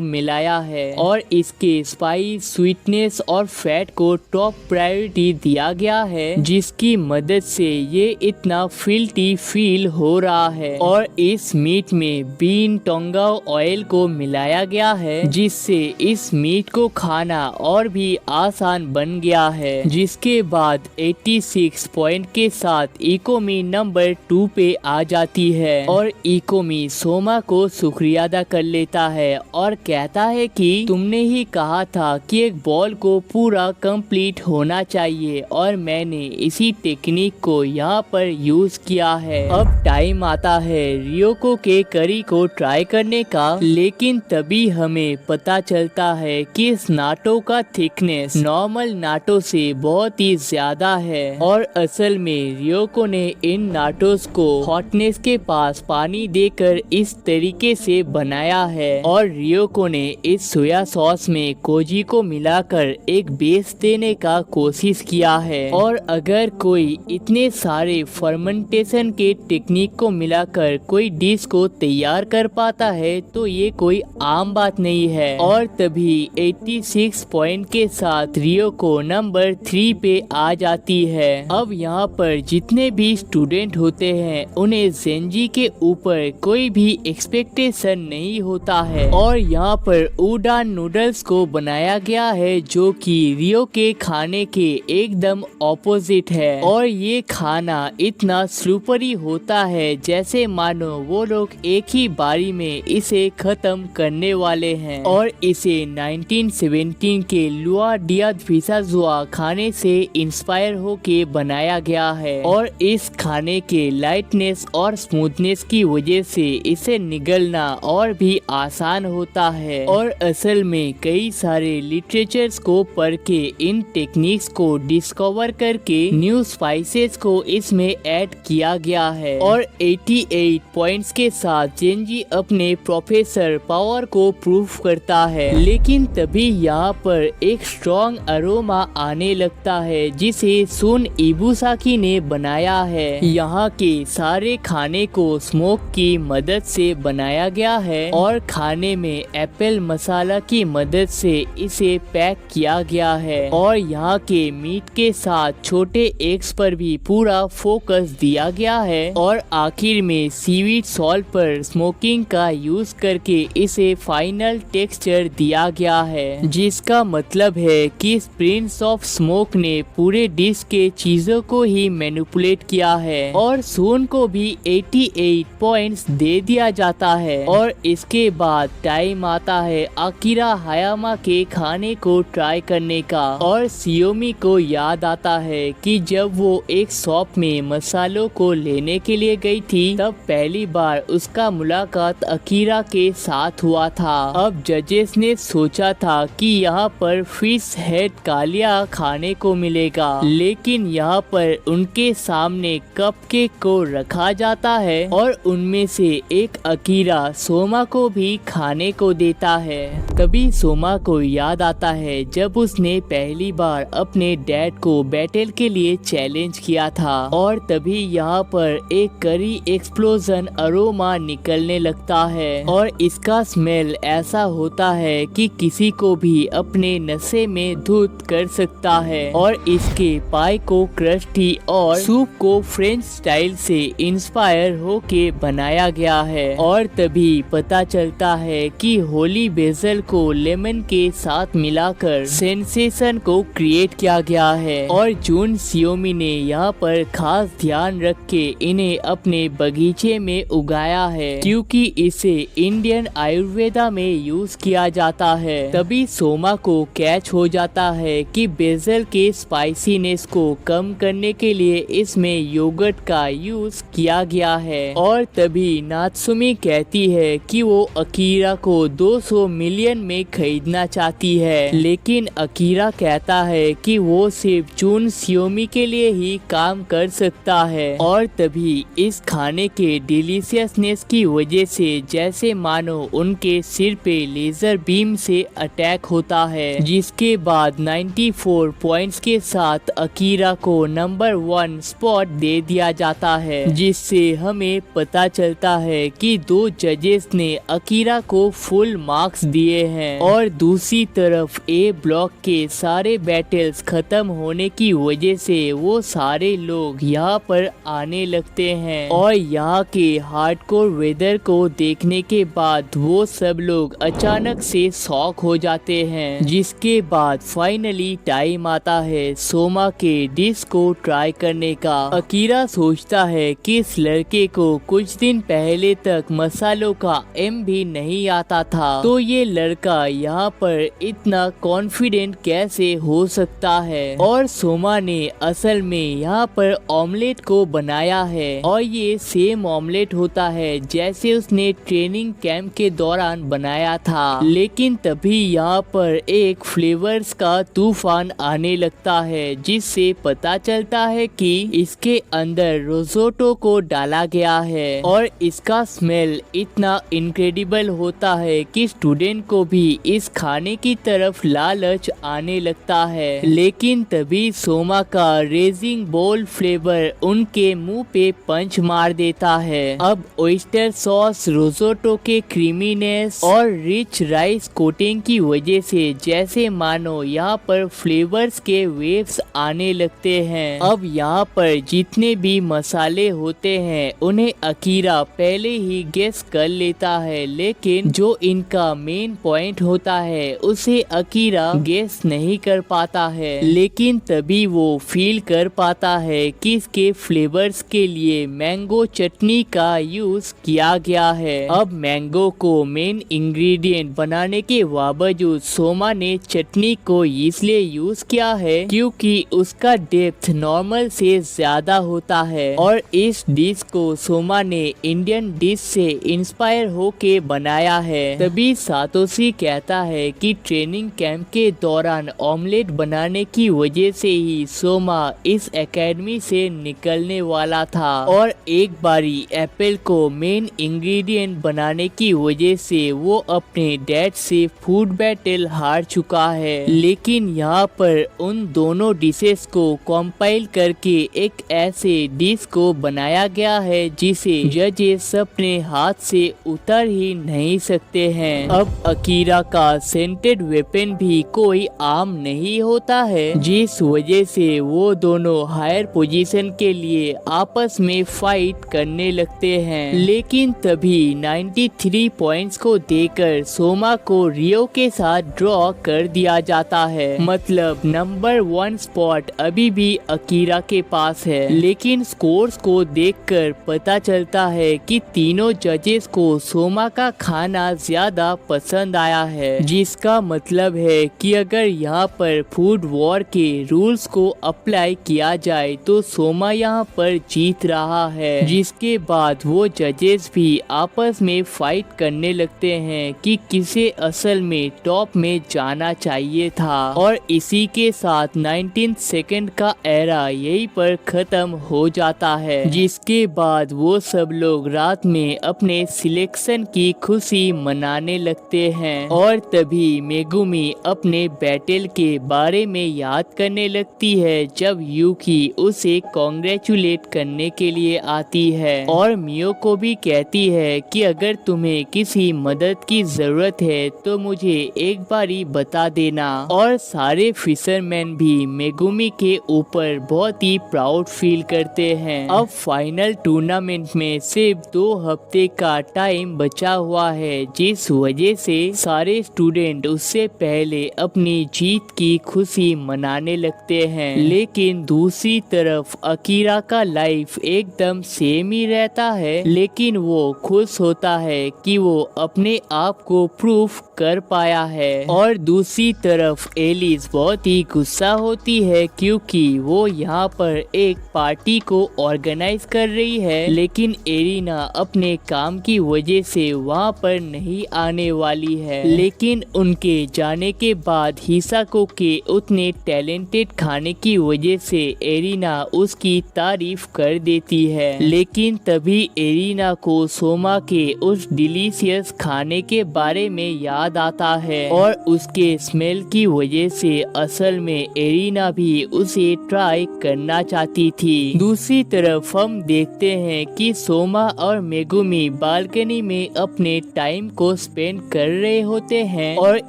मिलाया है और इसके स्पाइस, स्वीटनेस और फैट को टॉप प्रायोरिटी दिया गया है, जिसकी मदद से ये इतना फिल्टी फील हो रहा है। और इस मीट में बीन टोंगा ऑयल को मिलाया गया है, जिससे इस मीट को खाना और भी आसान बन गया है। जिसके बाद 86 पॉइंट के साथ इकोमी नंबर 2 पे आ जाती है और इकोमी सोमा को शुक्रिया अदा कर लेता है और कहता है कि तुमने ही कहा था कि एक बॉल को पूरा कंप्लीट होना चाहिए और मैंने इसी टेक्निक को यहाँ पर यूज किया है। अब टाइम आता है रियोको के करी को ट्राई करने का, लेकिन तभी हमें पता चलता है कि इस नाटो का थिकनेस नॉर्मल नाटो से बहुत ही ज्यादा है और असल में रियोको ने इन नाटोस को हॉटनेस के पास पानी देकर इस तरीके से बनाया है और रियोको ने इस सोया सॉस में कोजी को मिलाकर एक बेस देने का कोशिश किया है। और अगर कोई इतने सारे फर्मेंटेशन के टेक्निक को मिलाकर कोई डिश को तैयार कर पाता है तो ये कोई आम बात नहीं है। और तभी 86 पॉइंट के साथ रियोको नंबर 3 पे आ जाती है। अब यहाँ पर जितने भी स्टूडेंट होते हैं उन्हें ज़ेंजी के ऊपर कोई भी एक्सपेक्टेशन नहीं होता है और यहाँ पर उडान नूडल्स को बनाया गया है जो कि रियो के खाने के एकदम ऑपोजिट है और ये खाना इतना स्लूपरी होता है जैसे मानो वो लोग एक ही बारी में इसे खत्म करने वाले हैं। और इसे 1917 के लुआ डिया विसाजुआ खाने से इंस्पायर होके बनाया गया है और इस खाने के लाइटनेस और स्मूथनेस की वजह से इसे निगलना और भी आसान होता है। और असल में कई सारे लिटरेचर्स को पढ़ के इन टेक्निक्स को डिस्कवर करके न्यू स्पाइसेस को इसमें ऐड किया गया है। और 88 पॉइंट्स के साथ जेंजी अपने प्रोफेसर पावर को प्रूफ करता है, लेकिन तभी यहाँ पर एक स्ट्रॉन्ग अरोमा आने लगता है जिसे सुन इबुसाकी ने बनाया है। यहाँ के सारे खाने को स्मोक की मदद से बनाया गया है और खाने में एप्पल मसाला की मदद से इसे पैक किया गया है और यहाँ के मीट के साथ छोटे एग्स पर भी पूरा फोकस दिया गया है और आखिर में सीवीड सॉल्ट पर स्मोकिंग का यूज करके इसे फाइनल टेक्सचर दिया गया है, जिसका मतलब है कि प्रिंस ऑफ स्मोक ने पूरे डिश के चीजों को ही मैनिपुलेट किया है और सून को भी 88 पॉइंट्स दे दिया जाता है। और इसके बाद टाइम आता है अकीरा हायामा के खाने को ट्राई करने का और सियोमी को याद आता है कि जब वो एक शॉप में मसालों को लेने के लिए गई थी तब पहली बार उसका मुलाकात अकीरा के साथ हुआ था। अब जजेस ने सोचा था कि यहाँ पर फिश हेड कालिया खाने को मिलेगा, लेकिन यहाँ पर उनके सामने कपकेक को रखा जाता है और उनमें से एक अकीरा सोमा को भी खाने को देता है। तभी सोमा को याद आता है जब उसने पहली बार अपने डैड को बैटल के लिए चैलेंज किया था और तभी यहाँ पर एक करी एक्सप्लोजन अरोमा निकलने लगता है और इसका स्मेल ऐसा होता है कि किसी को भी अपने नशे में धुत कर सकता है। और इसके पाई को क्रस्टी और सूप को फ्रेंच स्टाइल से इंस्पायर होके बनाया गया है। और तभी पता चलता है कि होली बेसल को लेमन के साथ मिलाकर सेंसेशन को क्रिएट किया गया है और जून सियोमी ने यहाँ पर खास ध्यान रख के इन्हें अपने बगीचे में उगाया है क्योंकि इसे इंडियन आयुर्वेदा में यूज किया जाता है। तभी सोमा को कैच हो जाता है कि बेसल के स्पाइसीनेस को कम करने के लिए इसमें योगर्ट का यूज किया गया है। और तभी नात्सुमी कहती है कि वो अकीरा को 200 मिलियन में खरीदना चाहती है, लेकिन अकीरा कहता है कि वो सिर्फ जून सियोमी के लिए ही काम कर सकता है। और तभी इस खाने के डिलीशियसनेस की वजह से जैसे मानो उनके सिर पे लेजर बीम से अटैक होता है, जिसके बाद 94 पॉइंट्स के साथ अकीरा को नंबर 1 स्पॉट दे दिया जाता है, जिससे हमें पता चलता है कि 2 जजेस ने अकीरा को फुल मार्क्स दिए हैं। और दूसरी तरफ ए ब्लॉक के सारे बैटल्स खत्म होने की वजह से वो सारे लोग यहाँ पर आने लगते हैं और यहाँ के हार्डकोर वेदर को देखने के बाद वो सब लोग अचानक से शॉक हो जाते हैं, जिसके बाद फाइनली टाइम आता है सोमा के डिश को ट्राई करने का। अकीरा सोचता है कि इस लड़के को कुछ दिन पहले तक मसालों का एम भी नहीं आता था, तो ये लड़का यहाँ पर इतना कॉन्फिडेंट कैसे हो सकता है। और सोमा ने असल में यहाँ पर ऑमलेट को बनाया है और ये सेम ऑमलेट होता है जैसे उसने ट्रेनिंग कैंप के दौरान बनाया था, लेकिन तभी यहाँ पर एक फ्लेवर्स का तूफान आने लगता है, जिससे पता चलता है कि इसके अंदर रोज़ोटो को डाला गया है और इसका स्मेल इतना इनक्रेडिबल होता है कि स्टूडेंट को भी इस खाने की तरफ लालच आने लगता है। लेकिन तभी सोमा का रेजिंग बोल फ्लेवर उनके मुंह पे पंच मार देता है। अब ओयस्टर सॉस, रोज़ोटो के क्रीमीनेस और रिच राइस कोटिंग की वजह से जैसे मानो यहाँ पर फ्लेवर्स के वेव्स आने लगते हैं। अब यहाँ पर जितने भी मसाले होते हैं उन्हें अकीरा पहले ही गेस कर लेता है, लेकिन जो इनका मेन पॉइंट होता है उसे अकीरा गेस नहीं कर पाता है। लेकिन तभी वो फील कर पाता है कि इसके फ्लेवर्स के लिए मैंगो चटनी का यूज किया गया है। अब मैंगो को मेन इंग्रेडिएंट बनाने के बावजूद सोमा ने चटनी को इसलिए यूज किया है क्योंकि उसका डेप्थ नॉर्मल से ज्यादा होता है और इस डिश को सोमा ने इंडियन डिश से इंस्पायर होके बनाया है। तभी सातोशी कहता है कि ट्रेनिंग कैंप के दौरान ऑमलेट बनाने की वजह से ही सोमा इस एकेडमी से निकलने वाला था और एक बारी एप्पल को मेन इंग्रेडिएंट बनाने की वजह से वो अपने डैड से फूड बैटल हार चुका है। लेकिन यहाँ पर उन दोनों डिशेस को कंपाइल करके एक ऐसे डिश को बनाया गया है जिसे जजेस अपने हाथ से उतर ही नहीं सकते हैं। अब अकीरा का सेंटेड वेपन भी कोई आम नहीं होता है, जिस वजह से वो दोनों हायर पोजीशन के लिए आपस में फाइट करने लगते हैं। लेकिन तभी 93 पॉइंट्स को देकर सोमा को रियो के साथ ड्रॉ कर दिया जाता है। मतलब नंबर 1 स्पॉट अभी भी अकीरा के पास है। लेकिन स्कोर्स को देखकर पता चलता है कि तीनों जजेस को सोमा का खाना ज्यादा पसंद आया है, जिसका मतलब है कि अगर यहाँ पर फूड वॉर के रूल्स को अप्लाई किया जाए तो सोमा यहाँ पर जीत रहा है। जिसके बाद वो जजेस भी आपस में फाइट करने लगते हैं कि किसे असल में टॉप में जाना चाहिए था और इसी के साथ 19 सेकंड का एरा यही पर खत्म हो जाता है। जिसके बाद वो सब लोग रात में अपने सिलेक्शन की खुशी मनाने लगते हैं और तभी मेगुमी अपने बैटल के बारे में याद करने लगती है जब यूकी उसे कॉन्ग्रेचुलेट करने के लिए आती है और मियो को भी कहती है कि अगर तुम्हें किसी मदद की जरूरत है तो मुझे एक बारी बता देना। और सारे फिशरमैन भी मेगुमी के ऊपर बहुत ही प्राउड फील करते हैं। अब फाइनल टूर्नामेंट में सिर्फ 2 हफ्ते का टाइम बचा हुआ है, जिस वजह से सारे स्टूडेंट उससे पहले अपनी जीत की खुशी मनाने लगते हैं। लेकिन दूसरी तरफ अकीरा का लाइफ एकदम सेम ही रहता है, लेकिन वो खुश होता है कि वो अपने आप को प्रूफ कर पाया है। और दूसरी तरफ एलिस बहुत ही गुस्सा होती है क्योंकि वो यहाँ पर एक पार्टी को ऑर्गेनाइज कर रही है, लेकिन एरिना अपने काम की वजह से वहाँ पर नहीं आने वाली है। लेकिन उनके जाने के बाद हिसाको के उतने टैलेंटेड खाने की वजह से एरिना उसकी तारीफ कर देती है। लेकिन तभी तभी एरिना को सोमा के उस डिलीशियस खाने के बारे में याद आता है और उसके स्मेल की वजह से असल में एरिना भी उसे ट्राई करना चाहती थी। दूसरी तरफ हम देखते हैं कि सोमा और मेगुमी बालकनी में अपने टाइम को स्पेंड कर रहे होते हैं और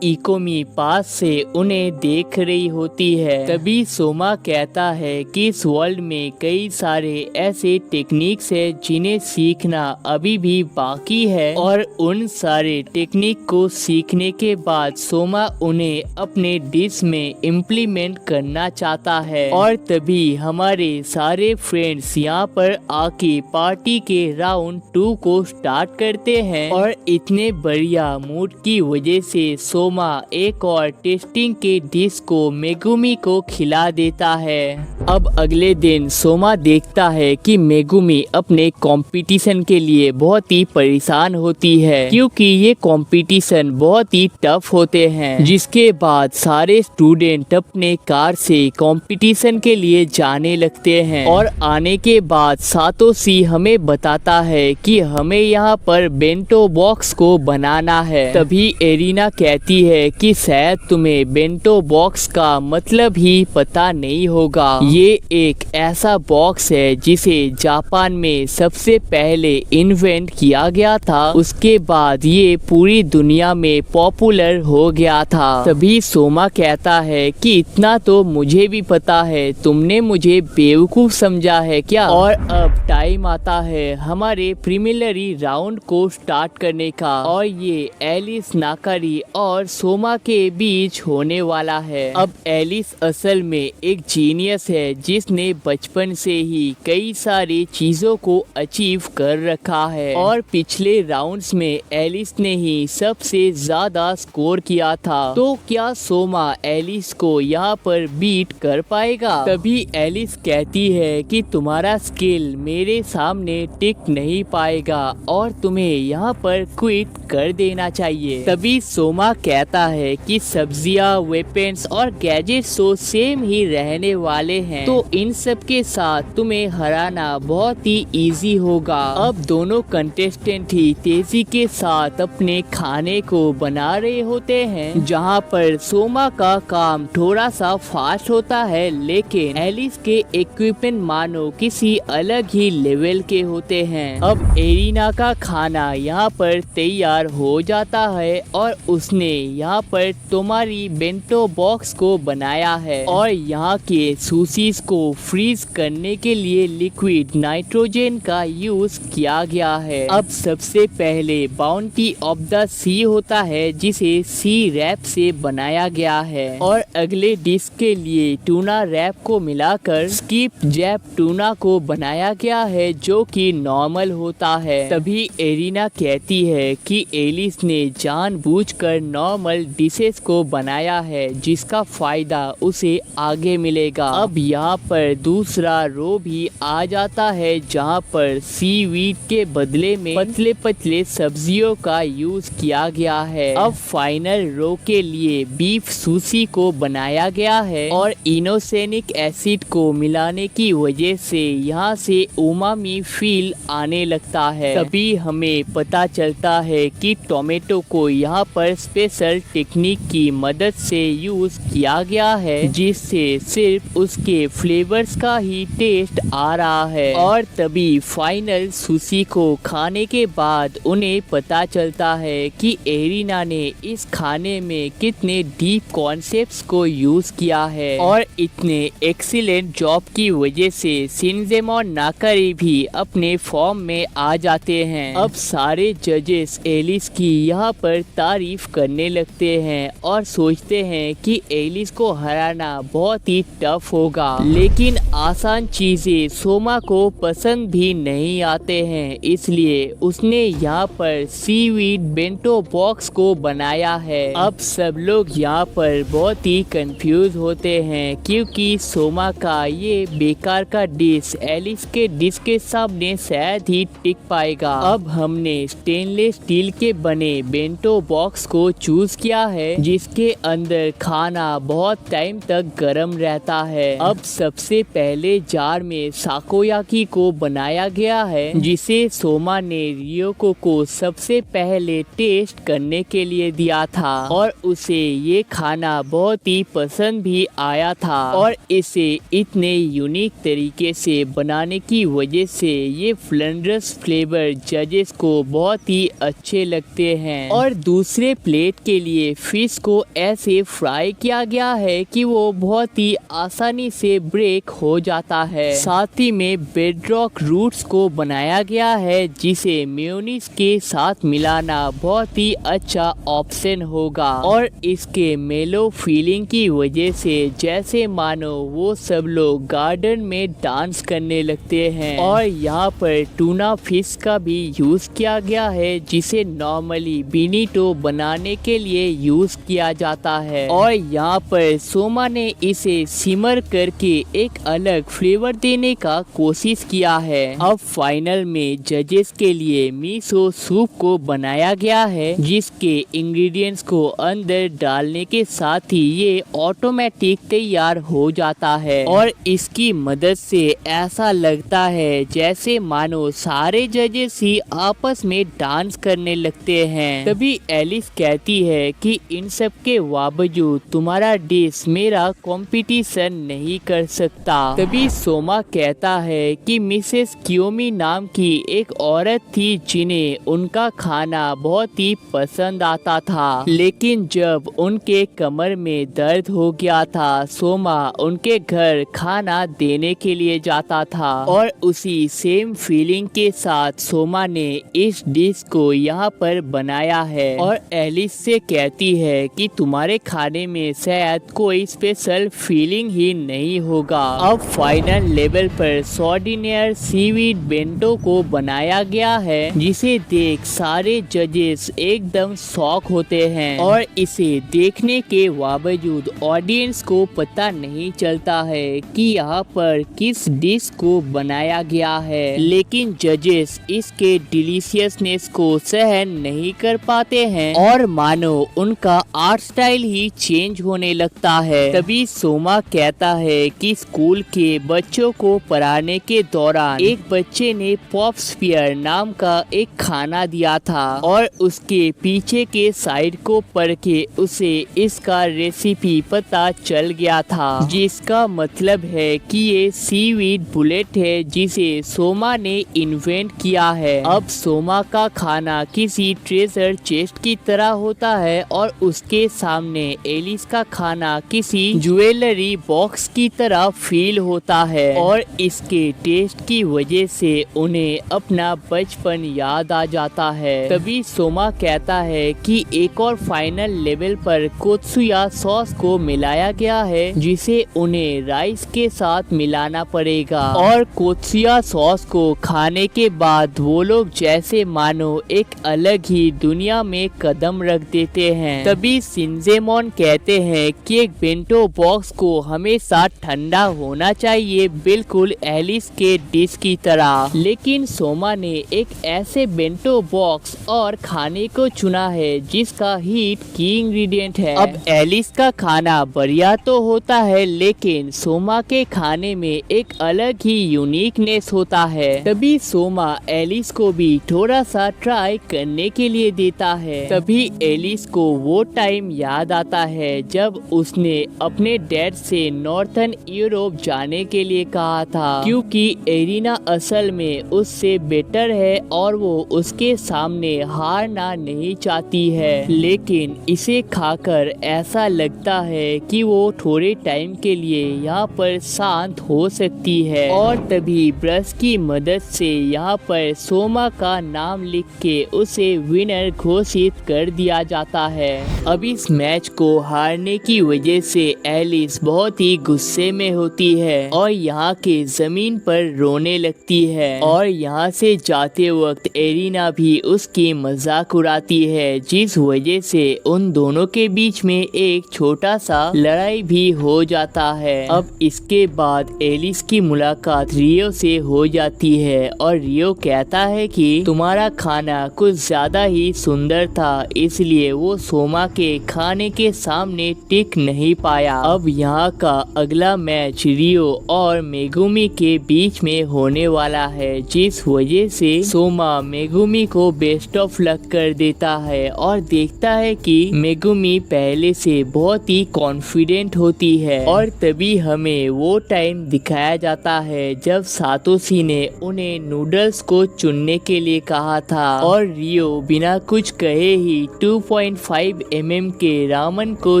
इकोमी पास से उन्हें देख रही होती है। तभी सोमा कहता है कि इस वर्ल्ड में कई सारे ऐसे टेक्निक्स है जिन्हें सीखना अभी भी बाकी है और उन सारे टेक्निक को सीखने के बाद सोमा उन्हें अपने डिश में इम्प्लीमेंट करना चाहता है। और तभी हमारे सारे फ्रेंड्स यहाँ पर आके पार्टी के राउंड 2 को स्टार्ट करते हैं और इतने बढ़िया मूड की वजह से सोमा एक और टेस्टिंग के डिश को मेगुमी को खिला देता है। अब अगले दिन सोमा देखता है कि मेगुमी अपने कंपटीशन के लिए बहुत ही परेशान होती है क्योंकि ये कंपटीशन बहुत ही टफ होते हैं। जिसके बाद सारे स्टूडेंट अपने कार से कंपटीशन के लिए जाने लगते हैं और आने के बाद सातोशी हमें बताता है कि हमें यहाँ पर बेंटो बॉक्स को बनाना है। तभी एरिना कहती है कि शायद तुम्हें बेंटो बॉक्स का मतलब ही पता नहीं होगा। ये एक ऐसा बॉक्स है जिसे जापान में सबसे पहले इन्वेंट किया गया था, उसके बाद ये पूरी दुनिया में पॉपुलर हो गया था। तभी सोमा कहता है कि इतना तो मुझे भी पता है, तुमने मुझे बेवकूफ समझा है क्या। और अब टाइम आता है हमारे प्रीलिमिनरी राउंड को स्टार्ट करने का और ये एलिस नाकारी और सोमा के बीच होने वाला है। अब एलिस असल में एक जीनियस है जिसने बचपन से ही कई सारी चीजों को अचीव कर रखा है और पिछले राउंड्स में एलिस ने ही सबसे ज्यादा स्कोर किया था। तो क्या सोमा एलिस को यहाँ पर बीट कर पाएगा। तभी एलिस कहती है कि तुम्हारा स्किल मेरे सामने टिक नहीं पाएगा और तुम्हें यहाँ पर क्विट कर देना चाहिए। तभी सोमा कहता है कि सब्जियां, वेपन्स और गैजेट्स तो सेम ही रहने वाले हैं, तो इन सब के साथ तुम्हें हराना बहुत ही इजी होगा। अब दोनों कंटेस्टेंट ही तेजी के साथ अपने खाने को बना रहे होते हैं, जहाँ पर सोमा का काम थोड़ा सा फास्ट होता है लेकिन एलिस के इक्विपमेंट मानो किसी अलग ही लेवल के होते हैं। अब एरिना का खाना यहाँ पर तैयार हो जाता है और उसने यहाँ पर तुम्हारी बेंटो बॉक्स को बनाया है और यहाँ के सुशीज को फ्रीज करने के लिए लिक्विड नाइट्रोजन का यूज किया गया है। अब सबसे पहले बाउंटी ऑफ द सी होता है जिसे सी रैप से बनाया गया है और अगले डिश के लिए टूना रैप को मिलाकर स्किप जैप टूना को बनाया गया है जो कि नॉर्मल होता है। तभी एरिना कहती है कि एलिस ने जानबूझकर नॉर्मल डिशेस को बनाया है जिसका फायदा उसे आगे मिलेगा। अब यहाँ पर दूसरा रो भी आ जाता है जहाँ पर सीवीड के बदले में पतले पतले सब्जियों का यूज किया गया है। अब फाइनल रो के लिए बीफ सुशी को बनाया गया है और इनोसेनिक एसिड को मिलाने की वजह से यहाँ से उमामी फील आने लगता है। तभी हमें पता चलता है कि टोमेटो को यहाँ पर स्पेशल टेक्निक की मदद से यूज किया गया है जिससे सिर्फ उसके फ्लेवर्स का ही टेस्ट आ रहा है। और तभी फाइनल सुशी को खाने के बाद उन्हें पता चलता है कि एरिना ने इस खाने में कितने डीप कॉन्सेप्ट्स को यूज किया है और इतने एक्सीलेंट जॉब की वजह से शिनजेमon नाकारी भी अपने फॉर्म में आ जाते हैं। अब सारे जजेस एलिस की यहाँ पर तारीफ करने लगते हैं और सोचते हैं कि एलिस को हराना बहुत ही टफ होगा, लेकिन आसान चीजें सोमा को पसंद भी नहीं आते हैं, इसलिए उसने यहाँ पर सीवीड बेंटो बॉक्स को बनाया है। अब सब लोग यहाँ पर बहुत ही कंफ्यूज होते हैं क्योंकि सोमा का ये बेकार का डिश एलिस के डिश के सामने शायद ही टिक पाएगा। अब हमने स्टेनलेस स्टील के बने बेंटो बॉक्स को चूज किया है जिसके अंदर खाना बहुत टाइम तक गर्म रहता है। अब सबसे पहले जार में साकोयाकी को बनाया गया है, जिसे सोमा ने रियोको को सबसे पहले टेस्ट करने के लिए दिया था और उसे ये खाना बहुत ही पसंद भी आया था। और इसे इतने यूनिक तरीके से बनाने की वजह से ये फ्लेंडरस फ्लेवर जजेस को बहुत ही अच्छे लगते हैं। और दूसरे प्लेट के लिए फिश को ऐसे फ्राई किया गया है कि वो बहुत ही आसानी से ब्रेक हो जाता है। साथ ही में बेडरॉक रूट्स को बनाया गया है, जिसे मेयोनीज के साथ मिलाना बहुत ही अच्छा ऑप्शन होगा। और इसके मेलो फीलिंग की वजह से जैसे मानो वो सब लोग गार्डन में डांस करने लगते हैं। और यहाँ पर टूना फिश का भी यूज किया गया है, जिसे नॉर्मली बिनीटो बनाने के लिए यूज किया जाता है। और यहाँ पर सोमा ने इसे सिमर करके एक अलग फ्लेवर देने का कोशिश किया है। अब फाइनल में जजेस के लिए मिसो सूप को बनाया गया है, जिसके इंग्रेडिएंट्स को अंदर डालने के साथ ही ये ऑटोमेटिक तैयार हो जाता है। और इसकी मदद से ऐसा लगता है जैसे मानो सारे जजेस ही आपस में डांस करने लगते हैं। तभी एलिस कहती है कि इन सब के बावजूद तुम्हारा डिश मेरा कंपटीशन नहीं कर सकता। तभी सोमा कहता है कि मिसेस कियोमी नाम की एक औरत थी, जिन्हें उनका खाना बहुत ही पसंद आता था, लेकिन जब उनके कमर में दर्द हो गया था, सोमा उनके घर खाना देने के लिए जाता था। और उसी सेम फीलिंग के साथ सोमा ने इस डिश को यहाँ पर बनाया है। और एलिस से कहती है कि तुम्हारे खाने में शायद कोई स्पेशल फीलिंग ही नहीं होगा। अब फाइनल लेवल पर सॉर्डिनियर सीवीड बेंटो को बनाया गया है, जिसे देख सारे जजेस एकदम शॉक होते हैं। और इसे देखने के बावजूद ऑडियंस को पता नहीं चलता है कि यहाँ पर किस डिश को बनाया गया है, लेकिन जजेस इसके डिलीशियसनेस को सहन नहीं कर पाते हैं और मानो उनका आर्ट स्टाइल ही चेंज होने लगता है। तभी सोमा कहता है कि स्कूल के बच्चों को पढ़ाने के दौरान एक बच्चे ने पॉप स्फीयर नाम का एक खाना दिया था और उसके पीछे के साइड को पढ़ के उसे इसका रेसिपी पता चल गया था, जिसका मतलब है कि ये सीवीड बुलेट है, जिसे सोमा ने इन्वेंट किया है। अब सोमा का खाना किसी ट्रेजर चेस्ट की तरह होता है और उसके सामने एलिस का खाना किसी ज्वेलरी बॉक्स की तरह फील होता है। और इसके टेस्ट की वजह से उन्हें अपना बचपन याद आ जाता है। तभी सोमा कहता है कि एक और फाइनल लेवल पर कोत्सुया सॉस को मिलाया गया है, जिसे उन्हें राइस के साथ मिलाना पड़ेगा। और कोत्सुया सॉस को खाने के बाद वो लोग जैसे मानो एक अलग ही दुनिया में कदम रख देते हैं। तभी शिनजेमon कहते हैं कि एक बेंटो बॉक्स को हमेशा ठंडा होना चाहिए, बिल्कुल एलिस के डिश की तरह। लेकिन सोमा ने एक ऐसे बेंटो बॉक्स और खाने को चुना है जिसका हीट की इंग्रेडिएंट है। अब एलिस का खाना बढ़िया तो होता है, लेकिन सोमा के खाने में एक अलग ही यूनिकनेस होता है। तभी सोमा एलिस को भी थोड़ा सा ट्राई करने के लिए देता है। तभी एलिस को वो टाइम याद आता है जब उसने अपने डैड से नॉर्थन यूरोप जाने के लिए कहा था, क्योंकि एरिना असल में उससे बेटर है और वो उसके सामने हारना नहीं चाहती है। लेकिन इसे खाकर ऐसा लगता है कि वो थोड़े टाइम के लिए यहाँ पर शांत हो सकती है। और तभी ब्रश की मदद से यहाँ पर सोमा का नाम लिख के उसे विनर घोषित कर दिया जाता है। अब इस मैच को हारने की वजह से एलिस बहुत ही गुस्से में होती है और यहाँ के जमीन पर रोने लगती है। और यहाँ से जाते वक्त एरिना भी उसकी मजाक उड़ाती है, जिस वजह से उन दोनों के बीच में एक छोटा सा लड़ाई भी हो जाता है। अब इसके बाद एलिस की मुलाकात रियो से हो जाती है और रियो कहता है कि तुम्हारा खाना कुछ ज्यादा ही सुंदर था, इसलिए वो सोमा के खाने के सामने टिक नहीं पाया। अब यहाँ का अगला मैच रियो और मेगुमी के बीच में होने वाला वाला है, जिस वजह से सोमा मेगुमी को बेस्ट ऑफ लक कर देता है और देखता है कि मेगुमी पहले से बहुत ही कॉन्फिडेंट होती है। और तभी हमें वो टाइम दिखाया जाता है जब सातोशी ने उन्हें नूडल्स को चुनने के लिए कहा था और रियो बिना कुछ कहे ही 2.5 mm के रामन को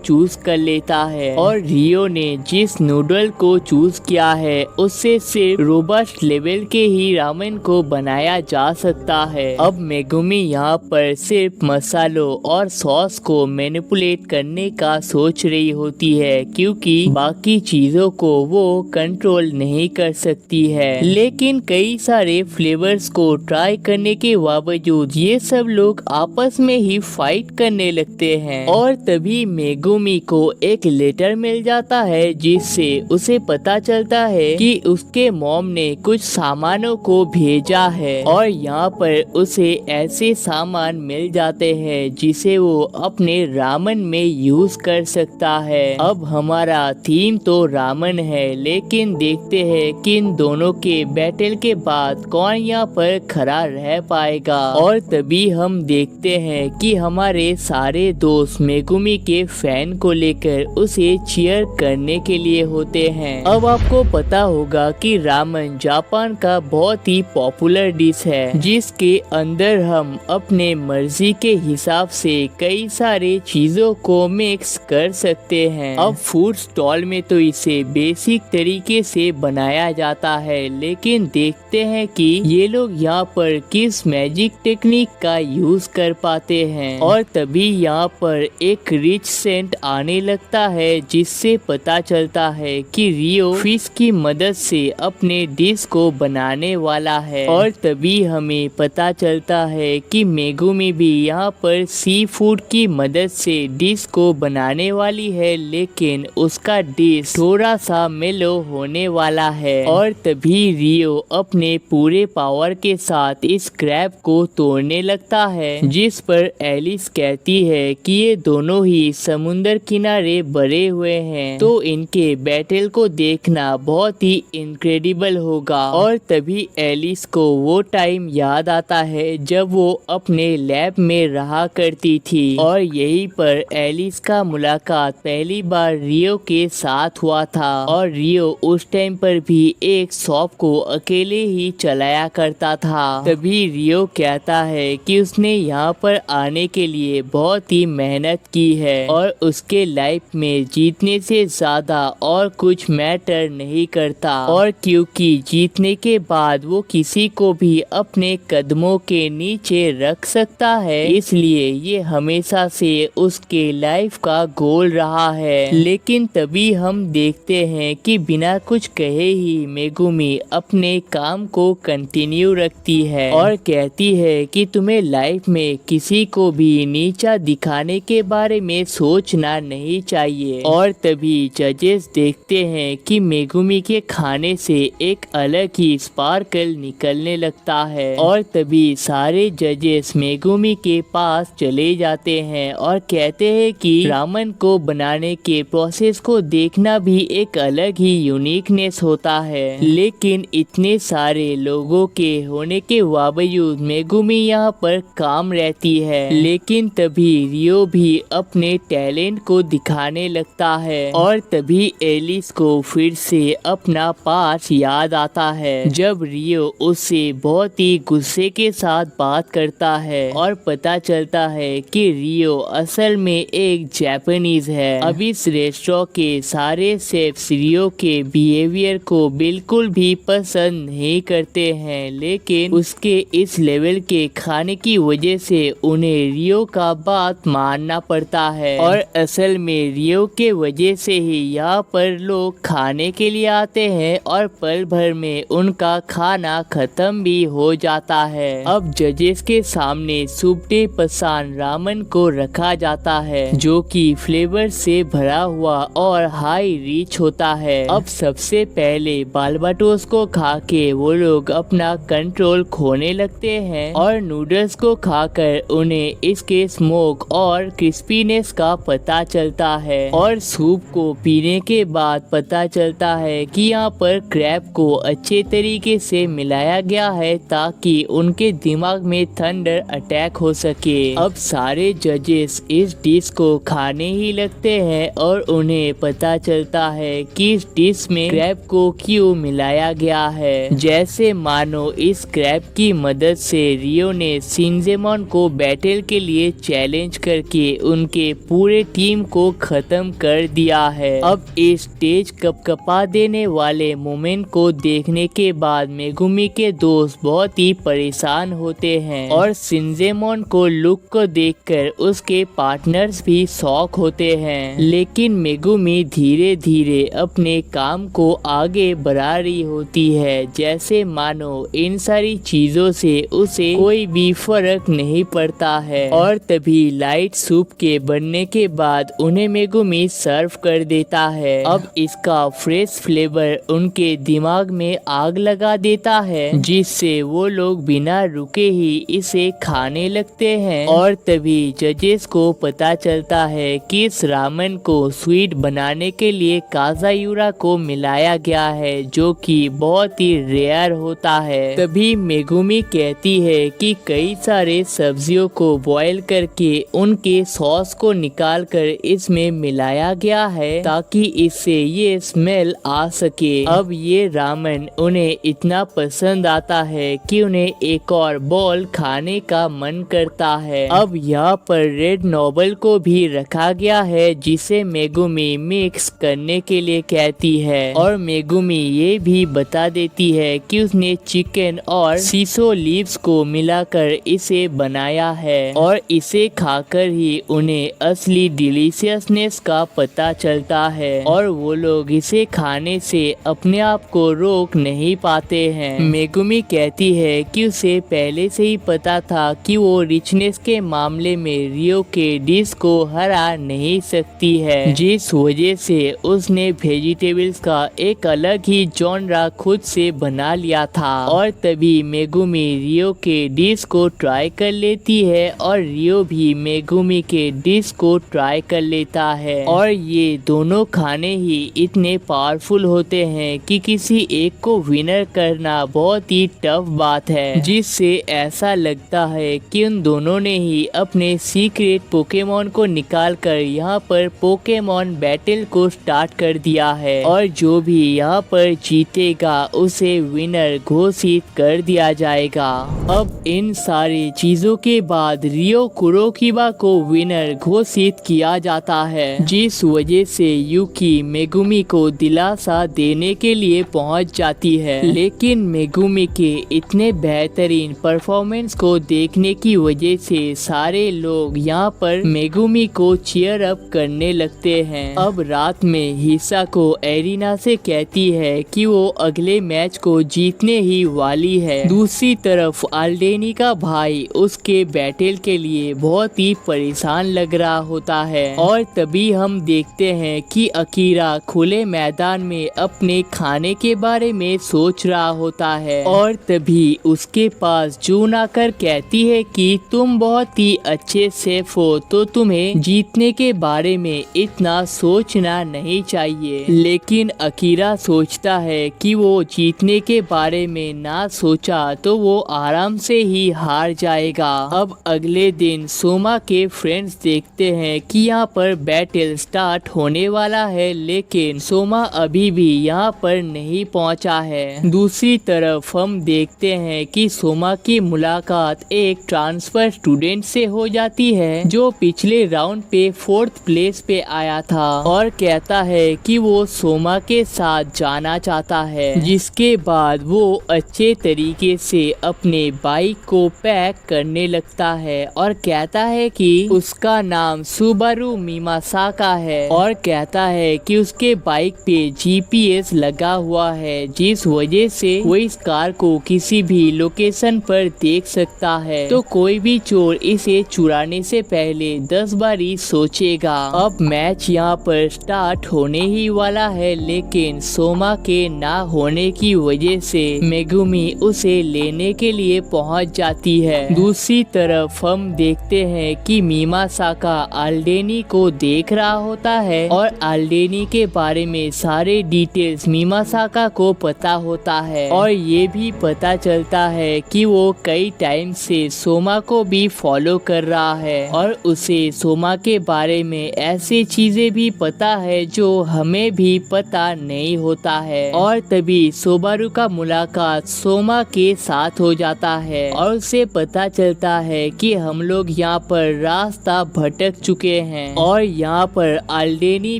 चूज कर लेता है। और रियो ने जिस नूडल को चूज किया है उससे सिर्फ रोबस्ट लेवल के ही रामेन को बनाया जा सकता है। अब मेगुमी यहाँ पर सिर्फ मसालों और सॉस को मैनिपुलेट करने का सोच रही होती है, क्योंकि बाकी चीजों को वो कंट्रोल नहीं कर सकती है। लेकिन कई सारे फ्लेवर्स को ट्राई करने के बावजूद ये सब लोग आपस में ही फाइट करने लगते हैं। और तभी मेगुमी को एक लेटर मिल जाता है जिससे उसे पता चलता है कि उसके मॉम ने कुछ सामानों को भेजा है और यहाँ पर उसे ऐसे सामान मिल जाते हैं जिसे वो अपने रामन में यूज कर सकता है। अब हमारा थीम तो रामन है, लेकिन देखते हैं कि इन दोनों के बैटल के बाद कौन यहाँ पर खड़ा रह पाएगा। और तभी हम देखते हैं कि हमारे सारे दोस्त मेगुमी के फैन को लेकर उसे चीयर करने के लिए होते हैं। अब आपको पता होगा कि रामन जापान का बहुत ही पॉपुलर डिश है, जिसके अंदर हम अपने मर्जी के हिसाब से कई सारे चीजों को मिक्स कर सकते हैं। अब फूड स्टॉल में तो इसे बेसिक तरीके से बनाया जाता है, लेकिन देखते हैं कि ये लोग यहाँ पर किस मैजिक टेक्निक का यूज कर पाते हैं। और तभी यहाँ पर एक रिच सेंट आने लगता है जिससे पता चलता है कि रियो फिश की मदद से अपने डिश को बनाने वाला है। और तभी हमें पता चलता है कि मेगुमी भी यहाँ पर सी फूड की मदद से डिश को बनाने वाली है, लेकिन उसका डिश थोड़ा सा मेलो होने वाला है। और तभी रियो अपने पूरे पावर के साथ इस क्रैब को तोड़ने लगता है, जिस पर एलिस कहती है कि ये दोनों ही समुंदर किनारे बड़े हुए हैं, तो इनके बैटल को देखना बहुत ही इनक्रेडिबल होगा। और तभी एलिस को वो टाइम याद आता है जब वो अपने लैब में रहा करती थी और यहीं पर एलिस का मुलाकात पहली बार रियो के साथ हुआ था। और रियो उस टाइम पर भी एक शॉप को अकेले ही चलाया करता था। तभी रियो कहता है कि उसने यहाँ पर आने के लिए बहुत ही मेहनत की है और उसके लाइफ में जीतने से ज्यादा और कुछ मैटर नहीं करता। और क्योंकि जीतने के बाद वो किसी को भी अपने कदमों के नीचे रख सकता है, इसलिए ये हमेशा से उसके लाइफ का गोल रहा है। लेकिन तभी हम देखते हैं कि बिना कुछ कहे ही मेगुमी अपने काम को कंटिन्यू रखती है और कहती है कि तुम्हें लाइफ में किसी को भी नीचा दिखाने के बारे में सोचना नहीं चाहिए। और तभी जजेस देखते हैं कि मेगुमी के खाने से एक अलग ही स्पार्कल निकलने लगता है। और तभी सारे जजेस मेगुमी के पास चले जाते हैं और कहते हैं कि रामन को बनाने के प्रोसेस को देखना भी एक अलग ही यूनिकनेस होता है। लेकिन इतने सारे लोगों के होने के बावजूद मेगुमी यहाँ पर काम रहती है। लेकिन तभी रियो भी अपने टैलेंट को दिखाने लगता है और तभी एलिस को फिर से अपना पास याद आता है, जब रियो उससे बहुत ही गुस्से के साथ बात करता है और पता चलता है कि रियो असल में एक जापानीज है। अब इस रेस्टोरेंट के सारे शेफ्स रियो के बिहेवियर को बिल्कुल भी पसंद नहीं करते हैं, लेकिन उसके इस लेवल के खाने की वजह से उन्हें रियो का बात मानना पड़ता है। और असल में रियो के वजह से ही यहाँ पर लोग खाने के लिए आते हैं और पल भर में उनका खाना खत्म भी हो जाता है। अब जजेस के सामने सुबटे पसान रामन को रखा जाता है, जो कि फ्लेवर से भरा हुआ और हाई रिच होता है। अब सबसे पहले बालबाटोस को खा के वो लोग अपना कंट्रोल खोने लगते हैं और नूडल्स को खाकर उन्हें इसके स्मोक और क्रिस्पीनेस का पता चलता है। और सूप को पीने के बाद पता चलता है कि यहाँ पर क्रैब को अच्छे तरीके तरीके से मिलाया गया है ताकि उनके दिमाग में थंडर अटैक हो सके। अब सारे जजेस इस डिश को खाने ही लगते हैं और उन्हें पता चलता है कि इस डिश में क्रैब को क्यों मिलाया गया है। जैसे मानो इस क्रैब की मदद से रियो ने शिनज़ेमॉन को बैटल के लिए चैलेंज करके उनके पूरे टीम को खत्म कर दिया है। अब इस तेज कपकपा देने वाले मोमेंट को देखने के बाद मेगुमी के दोस्त बहुत ही परेशान होते हैं और शिनज़ेमॉन को लुक को देखकर उसके पार्टनर्स भी शॉक होते हैं। लेकिन मेगुमी धीरे धीरे अपने काम को आगे बढ़ा रही होती है, जैसे मानो इन सारी चीजों से उसे कोई भी फर्क नहीं पड़ता है। और तभी लाइट सूप के बनने के बाद उन्हें मेगुमी सर्व कर देता है। अब इसका फ्रेश फ्लेवर उनके दिमाग में आग लगा देता है, जिससे वो लोग बिना रुके ही इसे खाने लगते हैं। और तभी जजेस को पता चलता है कि इस रामेन को स्वीट बनाने के लिए काज़ायूरा को मिलाया गया है, जो कि बहुत ही रेयर होता है। तभी मेगुमी कहती है कि कई सारे सब्जियों को बॉईल करके उनके सॉस को निकाल कर इसमें मिलाया गया है ताकि इससे ये स्मेल आ सके। अब ये रामेन उन्हें इतना पसंद आता है कि उन्हें एक और बॉल खाने का मन करता है। अब यहाँ पर रेड नोबल को भी रखा गया है, जिसे मेगुमी मिक्स करने के लिए कहती है। और मेगुमी ये भी बता देती है कि उसने चिकन और सीसो लीव्स को मिलाकर इसे बनाया है और इसे खाकर ही उन्हें असली डिलीशियसनेस का पता चलता है और वो लोग इसे खाने से अपने आप को रोक नहीं पाते हैं। मेगुमी कहती है कि उसे पहले से ही पता था कि वो रिचनेस के मामले में रियो के डिश को हरा नहीं सकती है, जिस वजह से उसने वेजिटेबल्स का एक अलग ही जॉनरा खुद से बना लिया था। और तभी मेगुमी रियो के डिश को ट्राई कर लेती है और रियो भी मेगुमी के डिश को ट्राई कर लेता है और ये दोनों खाने ही इतने पावरफुल होते हैं कि किसी एक को विनर करना बहुत ही टफ बात है, जिससे ऐसा लगता है कि उन दोनों ने ही अपने सीक्रेट पोकेमॉन को निकाल कर यहाँ पर पोकेमॉन बैटल को स्टार्ट कर दिया है और जो भी यहाँ पर जीतेगा उसे विनर घोषित कर दिया जाएगा। अब इन सारी चीजों के बाद रियो कुरोकीबा को विनर घोषित किया जाता है, जिस वजह से युकी मेगुमी को दिलासा देने के लिए पहुंच जाती है। लेकिन मेगुमी के इतने बेहतरीन परफॉर्मेंस को देखने की वजह से सारे लोग यहाँ पर मेगुमी को चीयर अप करने लगते हैं। अब रात में हिसा को एरिना से कहती है कि वो अगले मैच को जीतने ही वाली है। दूसरी तरफ आल्डेनी का भाई उसके बैटल के लिए बहुत ही परेशान लग रहा होता है और तभी हम देखते हैं कि अकीरा खुले मैदान में अपने खाने के बारे में सोच रहा होता है और तभी उसके पास जून आकर कहती है कि तुम बहुत ही अच्छे शेफ हो, तो तुम्हें जीतने के बारे में इतना सोचना नहीं चाहिए। लेकिन अकीरा सोचता है कि वो जीतने के बारे में ना सोचा तो वो आराम से ही हार जाएगा। अब अगले दिन सोमा के फ्रेंड्स देखते हैं कि यहाँ पर बैटल स्टार्ट होने वाला है, लेकिन सोमा अभी भी यहाँ पर नहीं पहुँचा है। दूसरी तरफ हम देखते हैं कि सोमा की मुलाकात एक ट्रांसफर स्टूडेंट से हो जाती है जो पिछले राउंड पे 4th प्लेस पे आया था और कहता है कि वो सोमा के साथ जाना चाहता है, जिसके बाद वो अच्छे तरीके से अपने बाइक को पैक करने लगता है और कहता है कि उसका नाम सुबारू मिमासाका है और कहता है कि उसके बाइक पे GPS लगा हुआ है, जिस वजह से वो इस कार को किसी भी लोकेशन पर देख सकता है, तो कोई भी चोर इसे चुराने से पहले 10 बार ही सोचेगा। अब मैच यहाँ पर स्टार्ट होने ही वाला है, लेकिन सोमा के ना होने की वजह से मेगुमी उसे लेने के लिए पहुँच जाती है। दूसरी तरफ हम देखते हैं कि मिमासाका आल्डेनी को देख रहा होता है और आल्डेनी के बारे में सारे डिटेल्स मिमासाका को पता होता होता है और ये भी पता चलता है कि वो कई टाइम से सोमा को भी फॉलो कर रहा है और उसे सोमा के बारे में ऐसी चीजें भी पता है जो हमें भी पता नहीं होता है। और तभी सोबारू का मुलाकात सोमा के साथ हो जाता है और उसे पता चलता है कि हम लोग यहाँ पर रास्ता भटक चुके हैं और यहाँ पर अल्डेनी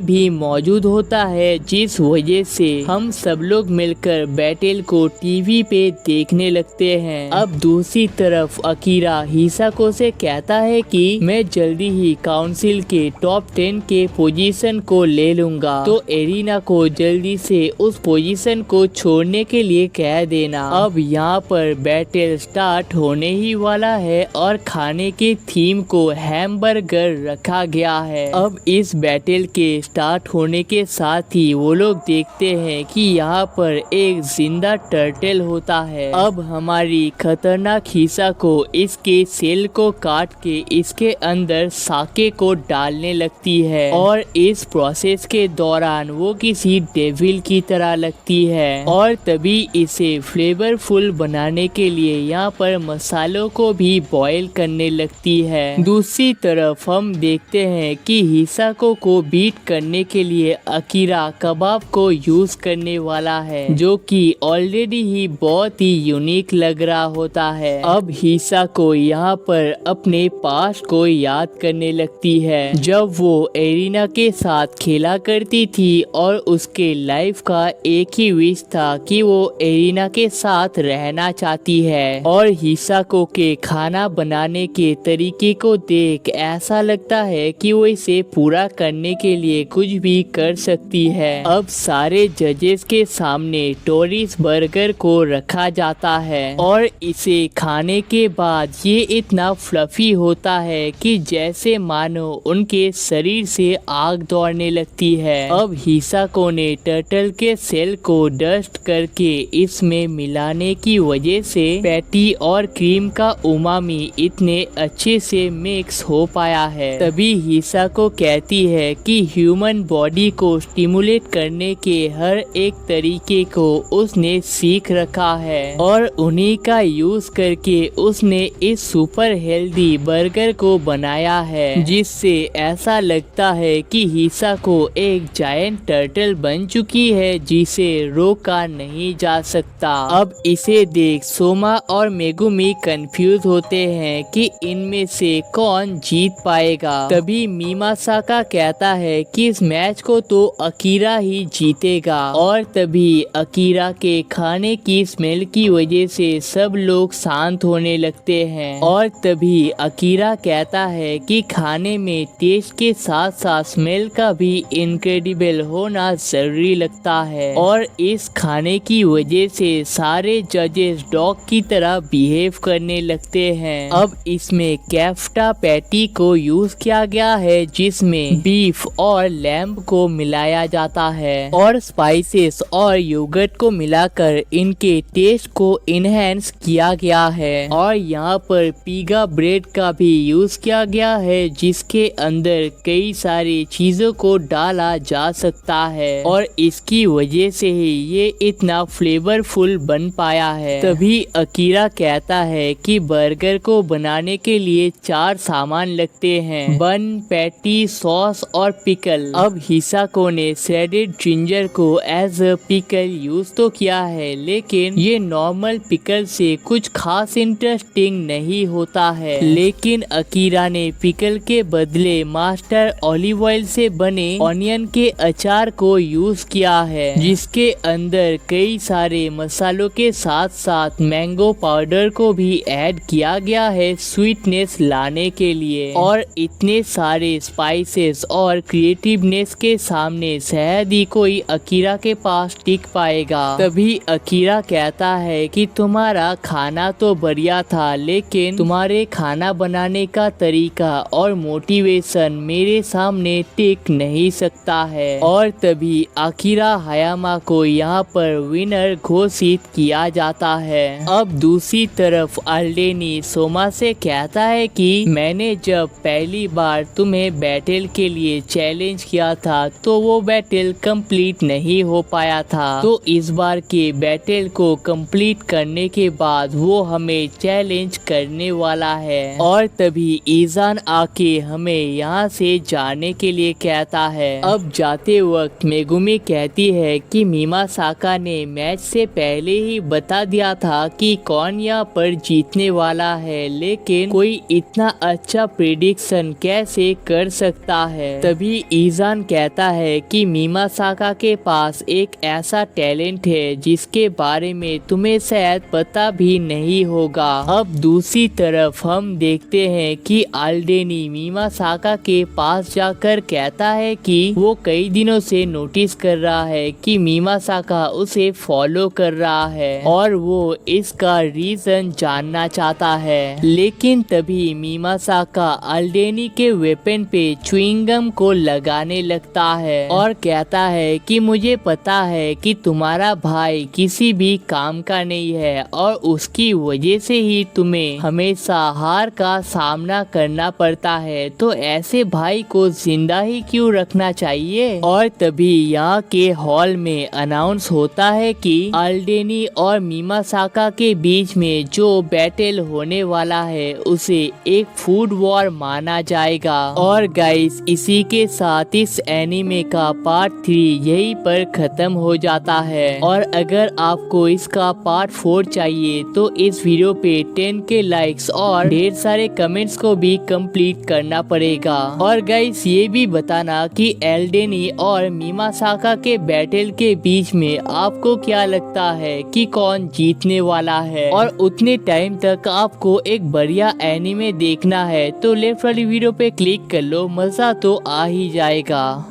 भी मौजूद होता है, जिस वजह से हम सब लोग मिलकर बैटल को टीवी पे देखने लगते हैं। अब दूसरी तरफ अकीरा हिसाको से कहता है कि मैं जल्दी ही काउंसिल के टॉप 10 के पोजीशन को ले लूंगा, तो एरिना को जल्दी से उस पोजीशन को छोड़ने के लिए कह देना। अब यहाँ पर बैटल स्टार्ट होने ही वाला है और खाने के थीम को हैमबर्गर रखा गया है। अब इस बैटल के स्टार्ट होने के साथ ही वो लोग देखते हैं कि यहाँ पर एक जिंदा टर्टल होता है। अब हमारी खतरनाक हिसाको इसके सेल को काट के इसके अंदर साके को डालने लगती है और इस प्रोसेस के दौरान वो किसी डेविल की तरह लगती है और तभी इसे फ्लेवरफुल बनाने के लिए यहाँ पर मसालों को भी बॉईल करने लगती है। दूसरी तरफ हम देखते हैं कि हिसाको को बीट करने के लिए अकीरा कबाब को यूज करने वाला है, जो कि ऑलरेडी ही बहुत ही यूनिक लग रहा होता है। अब हिसाको यहाँ पर अपने पास्ट को याद करने लगती है जब वो एरिना के साथ खेला करती थी और उसके लाइफ का एक ही विश था कि वो एरिना के साथ रहना चाहती है और हिसाको के खाना बनाने के तरीके को देख ऐसा लगता है कि वो इसे पूरा करने के लिए कुछ भी कर सकती है। अब सारे जजेस के सामने टोरिस बर्गर को रखा जाता है और इसे खाने के बाद ये इतना फ्लफी होता है कि जैसे मानो उनके शरीर से आग दौड़ने लगती है। अब हिसाको ने टर्टल के सेल को डस्ट करके इसमें मिलाने की वजह से पैटी और क्रीम का उमामी इतने अच्छे से मिक्स हो पाया है। तभी हिसाको कहती है कि ह्यूमन बॉडी को स्टिमुलेट करने के हर एक तरीके को उसने सीख रखा है और उन्हीं का यूज करके उसने इस सुपर हेल्दी बर्गर को बनाया है, जिससे ऐसा लगता है कि हिसाको एक जायंट टर्टल बन चुकी है जिसे रोका नहीं जा सकता। अब इसे देख सोमा और मेगुमी कंफ्यूज होते हैं कि इनमें से कौन जीत पाएगा। तभी मीमासाका कहता है कि इस मैच को तो अकीरा ही जीतेगा और तभी अकीरा के खाने की स्मेल की वजह से सब लोग शांत होने लगते हैं और तभी अकीरा कहता है कि खाने में टेस्ट के साथ साथ स्मेल का भी इनक्रेडिबल होना जरूरी लगता है और इस खाने की वजह से सारे जजेस डॉग की तरह बिहेव करने लगते हैं। अब इसमें कैफ्टा पैटी को यूज किया गया है जिसमें बीफ और लैम्ब को मिलाया जाता है और स्पाइसेस और योगर्ट को मिलाकर इनके टेस्ट को इनहेंस किया गया है और यहाँ पर पीगा ब्रेड का भी यूज किया गया है जिसके अंदर कई सारी चीजों को डाला जा सकता है और इसकी वजह से ही ये इतना फ्लेवरफुल बन पाया है। तभी अकीरा कहता है कि बर्गर को बनाने के लिए 4 सामान लगते हैं, बन, पैटी, सॉस और पिकल। अब हिसाको ने श्रेडेड जिंजर को एज अ पिकल यूज तो किया है, लेकिन ये नॉर्मल पिकल से कुछ खास इंटरेस्टिंग नहीं होता है। लेकिन अकीरा ने पिकल के बदले मास्टर ऑलिव ऑयल से बने ऑनियन के अचार को यूज किया है, जिसके अंदर कई सारे मसालों के साथ साथ मैंगो पाउडर को भी ऐड किया गया है स्वीटनेस लाने के लिए। और इतने सारे स्पाइसेस और क्रिएटिवनेस के सामने शायद ही कोई अकीरा के पास टिक पाएगा। तभी अकीरा कहता है कि तुम्हारा खाना तो बढ़िया था, लेकिन तुम्हारे खाना बनाने का तरीका और मोटिवेशन मेरे सामने टिक नहीं सकता है। और तभी अकीरा हायामा को यहाँ पर विनर घोषित किया जाता है। अब दूसरी तरफ अल्डेनी सोमा से कहता है कि मैंने जब पहली बार तुम्हें बैटल के लिए चैलेंज किया था तो वो बैटल कंप्लीट नहीं हो पाया था, तो इस बार बार के बैटल को कंप्लीट करने के बाद वो हमें चैलेंज करने वाला है। और तभी ईजान आके हमें यहाँ से जाने के लिए कहता है। अब जाते वक्त मेगुमी कहती है कि मीमासाका ने मैच से पहले ही बता दिया था कि कौन यहाँ पर जीतने वाला है, लेकिन कोई इतना अच्छा प्रेडिक्शन कैसे कर सकता है। तभी ईजान कहता है कि मीमासाका के पास एक ऐसा टैलेंट है जिसके बारे में तुम्हें शायद पता भी नहीं होगा। अब दूसरी तरफ हम देखते हैं कि आल्डेनी मीमासाका के पास जाकर कहता है कि वो कई दिनों से नोटिस कर रहा है कि मीमासाका उसे फॉलो कर रहा है और वो इसका रीजन जानना चाहता है। लेकिन तभी मीमासाका आल्डेनी के वेपन पे च्युइंगम को लगाने लगता है और कहता है कि मुझे पता है कि तुम्हारा भाई किसी भी काम का नहीं है और उसकी वजह से ही तुम्हें हमेशा हार का सामना करना पड़ता है, तो ऐसे भाई को जिंदा ही क्यों रखना चाहिए। और तभी यहाँ के हॉल में अनाउंस होता है कि आल्डेनी और मीमासाका के बीच में जो बैटल होने वाला है उसे एक फूड वॉर माना जाएगा। और गाइस, इसी के साथ इस एनीमे का पार्ट 3 यहीं पर खत्म हो जाता है। और अगर आपको इसका पार्ट 4 चाहिए तो इस वीडियो पे 10 के लाइक्स और ढेर सारे कमेंट्स को भी कंप्लीट करना पड़ेगा। और गाइस, ये भी बताना कि एल्डेनी और मीमासाका के बैटल के बीच में आपको क्या लगता है कि कौन जीतने वाला है। और उतने टाइम तक आपको एक बढ़िया एनीमे देखना है तो लेफ्ट वाली वीडियो पे क्लिक कर लो, मजा तो आ ही जाएगा।